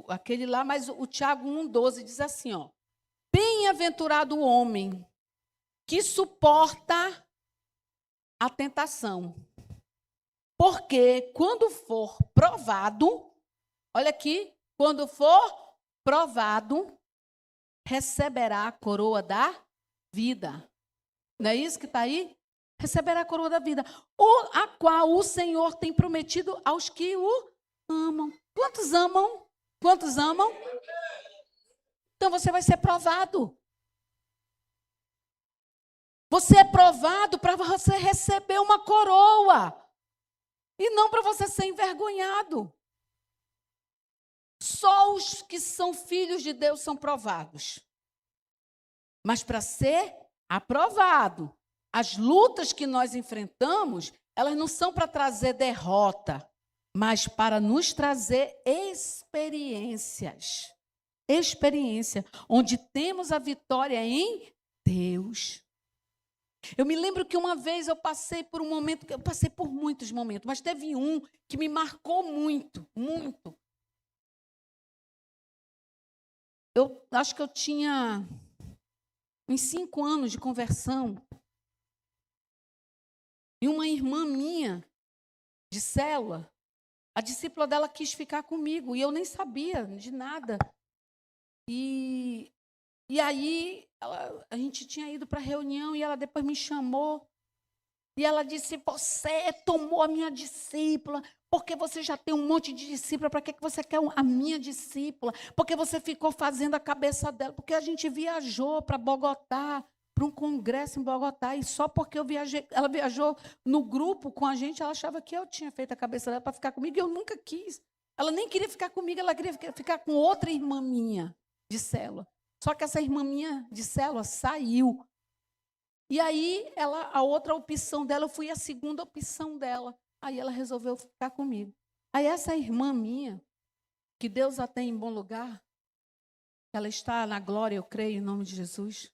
aquele lá, mas o Tiago 1,12 diz assim, ó. Bem-aventurado o homem que suporta a tentação. Porque quando for provado, olha aqui, quando for provado, receberá a coroa da vida. Não é isso que está aí? Receberá a coroa da vida, a qual o Senhor tem prometido aos que o amam. Quantos amam? Quantos amam? Então você vai ser provado. Você é provado para você receber uma coroa. E não para você ser envergonhado. Só os que são filhos de Deus são provados. Mas para ser aprovado, as lutas que nós enfrentamos, elas não são para trazer derrota, mas para nos trazer experiências. Experiência, onde temos a vitória em Deus. Eu me lembro que uma vez eu passei por um momento, eu passei por muitos momentos, mas teve um que me marcou muito, muito. Eu acho que eu tinha uns 5 anos de conversão. E uma irmã minha, de célula, a discípula dela quis ficar comigo, e eu nem sabia de nada. E aí, a gente tinha ido para a reunião, e ela depois me chamou, e ela disse, você tomou a minha discípula, porque você já tem um monte de discípula, para que você quer a minha discípula? Porque você ficou fazendo a cabeça dela, porque a gente viajou para Bogotá, para um congresso em Bogotá, e só porque ela viajou no grupo com a gente, ela achava que eu tinha feito a cabeça dela para ficar comigo, e eu nunca quis. Ela nem queria ficar comigo, ela queria ficar com outra irmã minha de célula. Só que essa irmã minha de célula saiu. E aí, a outra opção dela, eu fui a segunda opção dela. Aí ela resolveu ficar comigo. Aí essa irmã minha, que Deus a tem em bom lugar, ela está na glória, eu creio, em nome de Jesus.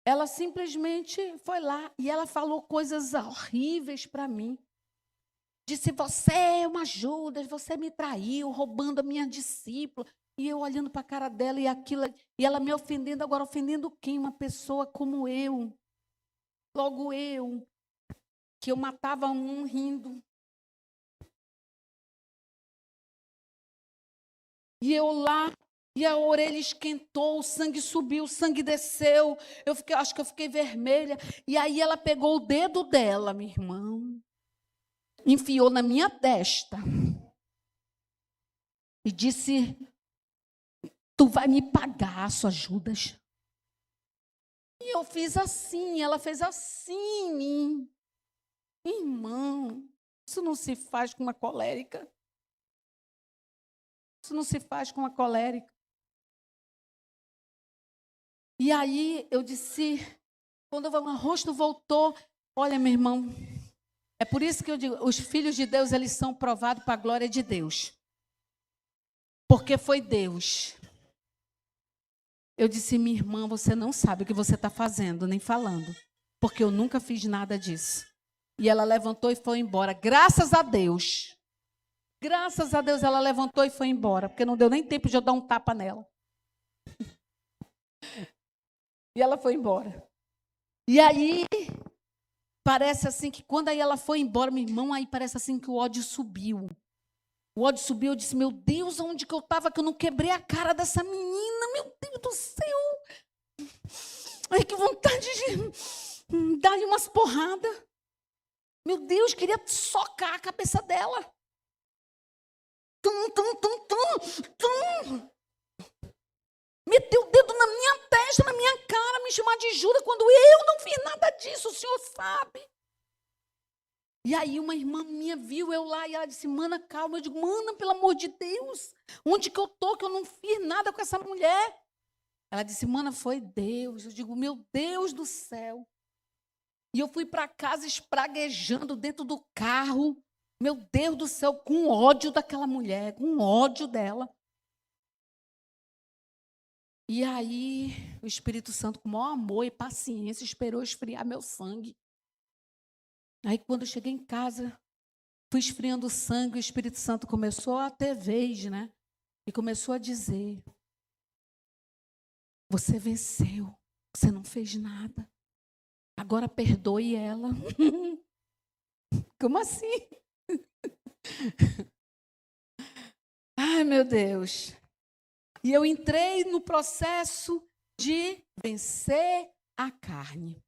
Ela simplesmente foi lá e ela falou coisas horríveis para mim. Disse, você é uma Judas, você me traiu, roubando a minha discípula. E eu olhando para a cara dela e aquilo, e ela me ofendendo, agora ofendendo quem? Uma pessoa como eu. Logo eu, que eu matava um rindo. E eu lá, e a orelha esquentou, o sangue subiu, o sangue desceu. Acho que eu fiquei vermelha. E aí ela pegou o dedo dela, meu irmão, enfiou na minha testa e disse, tu vai me pagar, sua Judas. E eu fiz assim, ela fez assim em mim. Irmão, isso não se faz com uma colérica. Isso não se faz com uma colérica. E aí eu disse, quando o rosto voltou, olha, meu irmão, é por isso que eu digo, os filhos de Deus, eles são provados para a glória de Deus. Porque foi Deus. Eu disse, minha irmã, você não sabe o que você está fazendo, nem falando. Porque eu nunca fiz nada disso. E ela levantou e foi embora. Graças a Deus. Graças a Deus ela levantou e foi embora. Porque não deu nem tempo de eu dar um tapa nela. E ela foi embora. E aí, parece assim que quando aí ela foi embora, meu irmão, aí parece assim que o ódio subiu. O ódio subiu, eu disse, meu Deus, onde que eu estava que eu não quebrei a cara dessa menina? Meu Deus do céu. Ai, que vontade de dar-lhe umas porradas. Meu Deus, queria socar a cabeça dela. Tum, tum, tum, tum, tum. Meteu o dedo na minha testa, na minha cara, me chamar de Judas, quando eu não fiz nada disso, o senhor sabe. E aí uma irmã minha viu eu lá e ela disse, mana, calma. Eu digo, mana, pelo amor de Deus, onde que eu estou que eu não fiz nada com essa mulher? Ela disse, mana, foi Deus. Eu digo, meu Deus do céu. E eu fui para casa espraguejando dentro do carro, meu Deus do céu, com ódio daquela mulher, com ódio dela. E aí, o Espírito Santo, com o maior amor e paciência, esperou esfriar meu sangue. Aí, quando eu cheguei em casa, fui esfriando o sangue, o Espírito Santo começou a ter vez, né? E começou a dizer, você venceu, você não fez nada. Agora perdoe ela. Como assim? Ai, meu Deus. E eu entrei no processo de vencer a carne.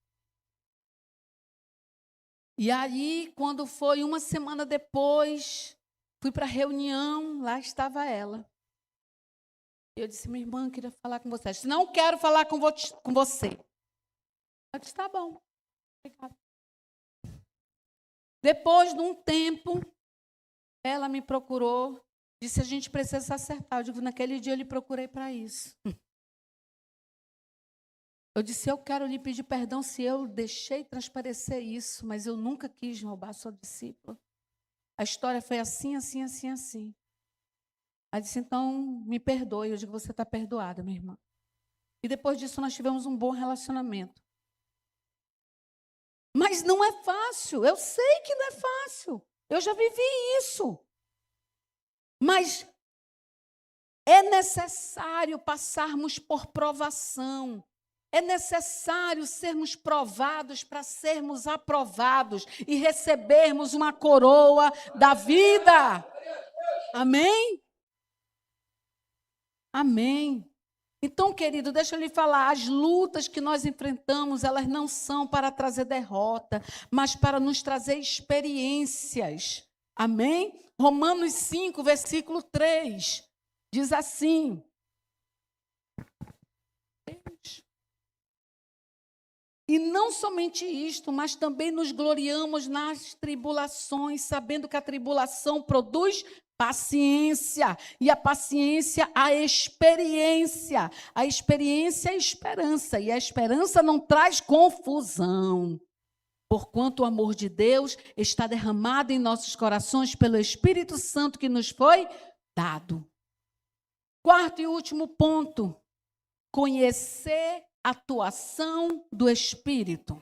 E aí, quando foi uma semana depois, fui para a reunião, lá estava ela. Eu disse, minha irmã, queria falar com você. Ela disse, não quero falar com você. Eu disse, tá bom. Obrigada. Depois de um tempo, ela me procurou, disse, a gente precisa se acertar. Eu digo, naquele dia eu lhe procurei para isso. Eu disse, eu quero lhe pedir perdão se eu deixei transparecer isso, mas eu nunca quis roubar sua discípula. A história foi assim, assim, assim, assim. Ela disse, então, me perdoe. Eu digo, você está perdoada, minha irmã. E depois disso, nós tivemos um bom relacionamento. Mas não é fácil. Eu sei que não é fácil. Eu já vivi isso. Mas é necessário passarmos por provação. É necessário sermos provados para sermos aprovados e recebermos uma coroa da vida. Amém? Amém. Então, querido, deixa eu lhe falar, as lutas que nós enfrentamos, elas não são para trazer derrota, mas para nos trazer experiências. Amém? Romanos 5, versículo 3, diz assim. E não somente isto, mas também nos gloriamos nas tribulações, sabendo que a tribulação produz paciência, e a paciência, a experiência. A experiência é a esperança, e a esperança não traz confusão. Porquanto o amor de Deus está derramado em nossos corações pelo Espírito Santo que nos foi dado. Quarto e último ponto, conhecer a atuação do Espírito.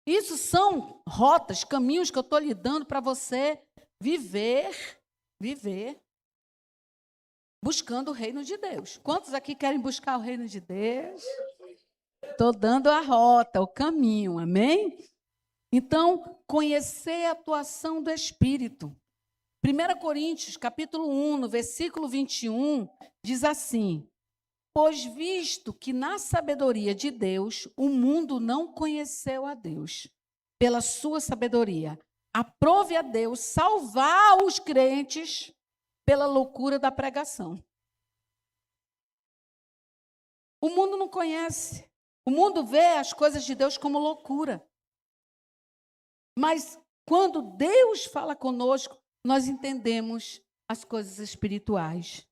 Isso são rotas, caminhos que eu estou lhe dando para você viver, buscando o reino de Deus. Quantos aqui querem buscar o reino de Deus? Estou dando a rota, o caminho, amém? Então, conhecer a atuação do Espírito. 1 Coríntios, capítulo 1, no versículo 21, diz assim: pois visto que na sabedoria de Deus, o mundo não conheceu a Deus, pela sua sabedoria, aprove a Deus salvar os crentes pela loucura da pregação. O mundo não conhece. O mundo vê as coisas de Deus como loucura. Mas quando Deus fala conosco, nós entendemos as coisas espirituais.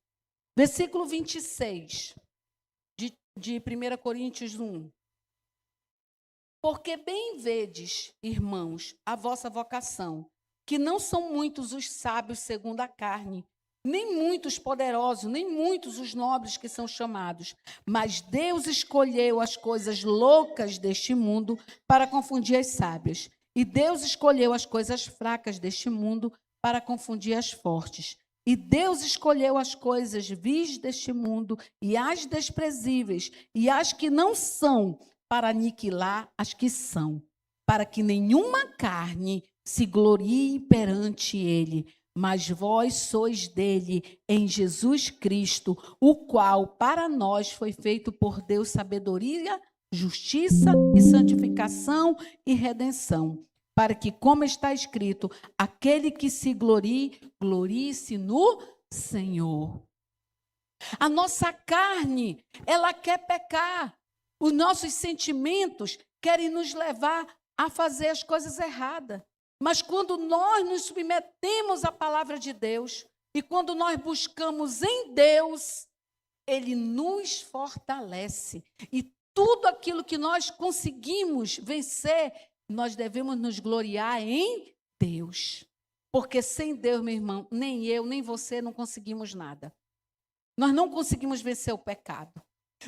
Versículo 26. De 1 Coríntios 1. Porque bem vedes, irmãos, a vossa vocação, que não são muitos os sábios segundo a carne, nem muitos poderosos, nem muitos os nobres que são chamados, mas Deus escolheu as coisas loucas deste mundo para confundir as sábias, e Deus escolheu as coisas fracas deste mundo para confundir as fortes. E Deus escolheu as coisas vis deste mundo e as desprezíveis e as que não são para aniquilar as que são, para que nenhuma carne se glorie perante ele. Mas vós sois dele em Jesus Cristo, o qual para nós foi feito por Deus sabedoria, justiça e santificação e redenção. Para que, como está escrito, aquele que se glorie, glorie-se no Senhor. A nossa carne, ela quer pecar. Os nossos sentimentos querem nos levar a fazer as coisas erradas. Mas quando nós nos submetemos à palavra de Deus, e quando nós buscamos em Deus, Ele nos fortalece. E tudo aquilo que nós conseguimos vencer, nós devemos nos gloriar em Deus. Porque sem Deus, meu irmão, nem eu, nem você não conseguimos nada. Nós não conseguimos vencer o pecado.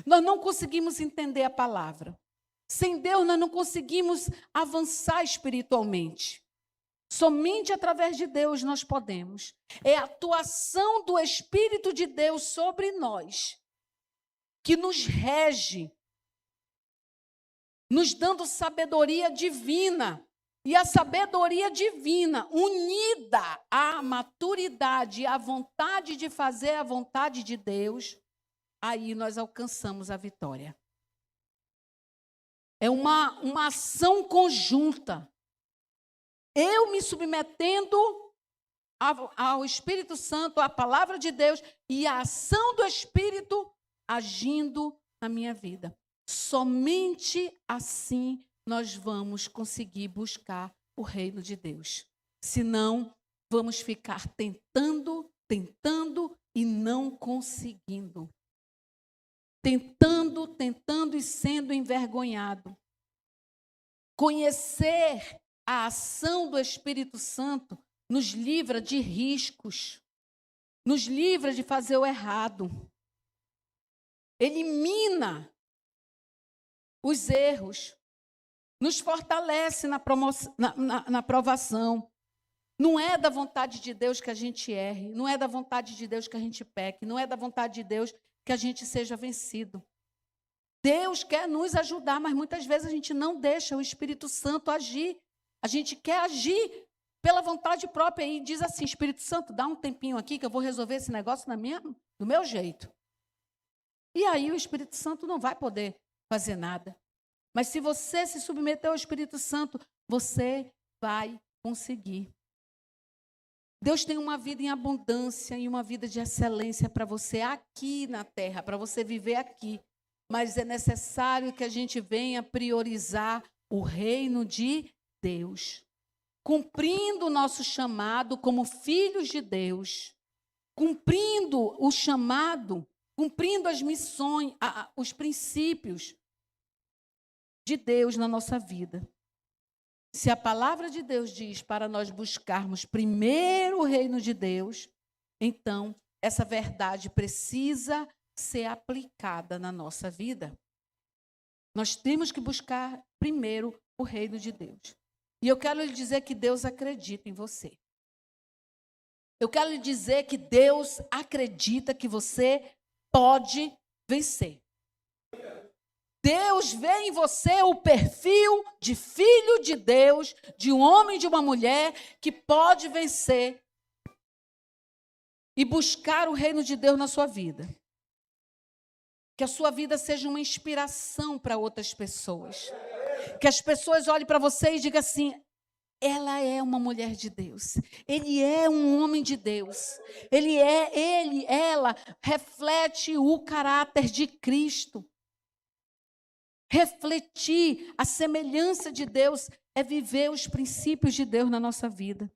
Nós não conseguimos entender a palavra. Sem Deus, nós não conseguimos avançar espiritualmente. Somente através de Deus nós podemos. É a atuação do Espírito de Deus sobre nós que nos rege, nos dando sabedoria divina. E a sabedoria divina, unida à maturidade, à vontade de fazer a vontade de Deus, aí nós alcançamos a vitória. É uma ação conjunta. Eu me submetendo ao Espírito Santo, à palavra de Deus, e a ação do Espírito agindo na minha vida. Somente assim nós vamos conseguir buscar o reino de Deus. Senão, vamos ficar tentando e não conseguindo. tentando e sendo envergonhado. Conhecer a ação do Espírito Santo nos livra de riscos, nos livra de fazer o errado, elimina os erros, nos fortalece na provação. Não é da vontade de Deus que a gente erre, não é da vontade de Deus que a gente peque, não é da vontade de Deus que a gente seja vencido. Deus quer nos ajudar, mas muitas vezes a gente não deixa o Espírito Santo agir. A gente quer agir pela vontade própria e diz assim: Espírito Santo, dá um tempinho aqui que eu vou resolver esse negócio do meu jeito. E aí o Espírito Santo não vai poder fazer nada. Mas se você se submeter ao Espírito Santo, você vai conseguir. Deus tem uma vida em abundância e uma vida de excelência para você aqui na terra, para você viver aqui. Mas é necessário que a gente venha priorizar o reino de Deus, cumprindo o nosso chamado como filhos de Deus, cumprindo o chamado, cumprindo as missões, os princípios de Deus na nossa vida. Se a palavra de Deus diz para nós buscarmos primeiro o reino de Deus, então essa verdade precisa ser aplicada na nossa vida. Nós temos que buscar primeiro o reino de Deus. E eu quero lhe dizer que Deus acredita em você. Eu quero lhe dizer que Deus acredita que você pode vencer. Deus vê em você o perfil de filho de Deus, de um homem e de uma mulher que pode vencer e buscar o reino de Deus na sua vida. Que a sua vida seja uma inspiração para outras pessoas. Que as pessoas olhem para você e digam assim: ela é uma mulher de Deus. Ele é um homem de Deus. Ela reflete o caráter de Cristo. Refletir a semelhança de Deus é viver os princípios de Deus na nossa vida.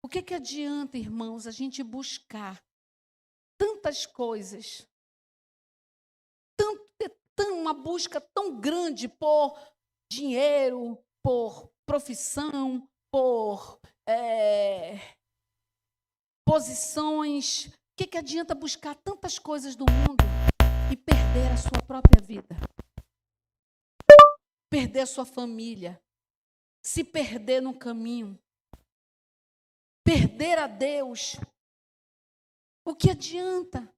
O que adianta, irmãos, a gente buscar tantas coisas, uma busca tão grande por dinheiro, por profissão, por posições? O que adianta buscar tantas coisas do mundo e perder a sua própria vida? Perder a sua família, se perder no caminho, perder a Deus. O que adianta?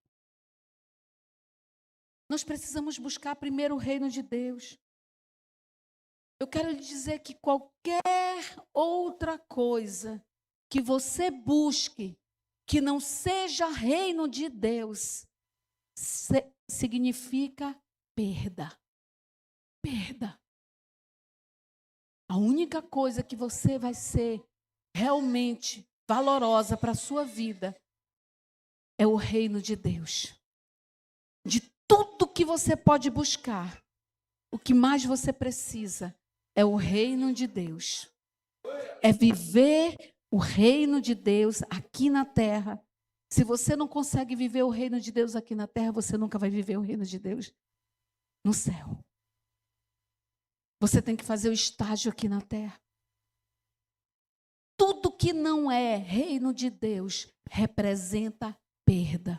Nós precisamos buscar primeiro o reino de Deus. Eu quero lhe dizer que qualquer outra coisa que você busque, que não seja reino de Deus, significa perda. Perda. A única coisa que você vai ser realmente valorosa para a sua vida é o reino de Deus. De tudo que você pode buscar, o que mais você precisa é o reino de Deus. É viver o reino de Deus aqui na terra. Se você não consegue viver o reino de Deus aqui na terra, você nunca vai viver o reino de Deus no céu. Você tem que fazer o estágio aqui na terra. Tudo que não é reino de Deus representa perda.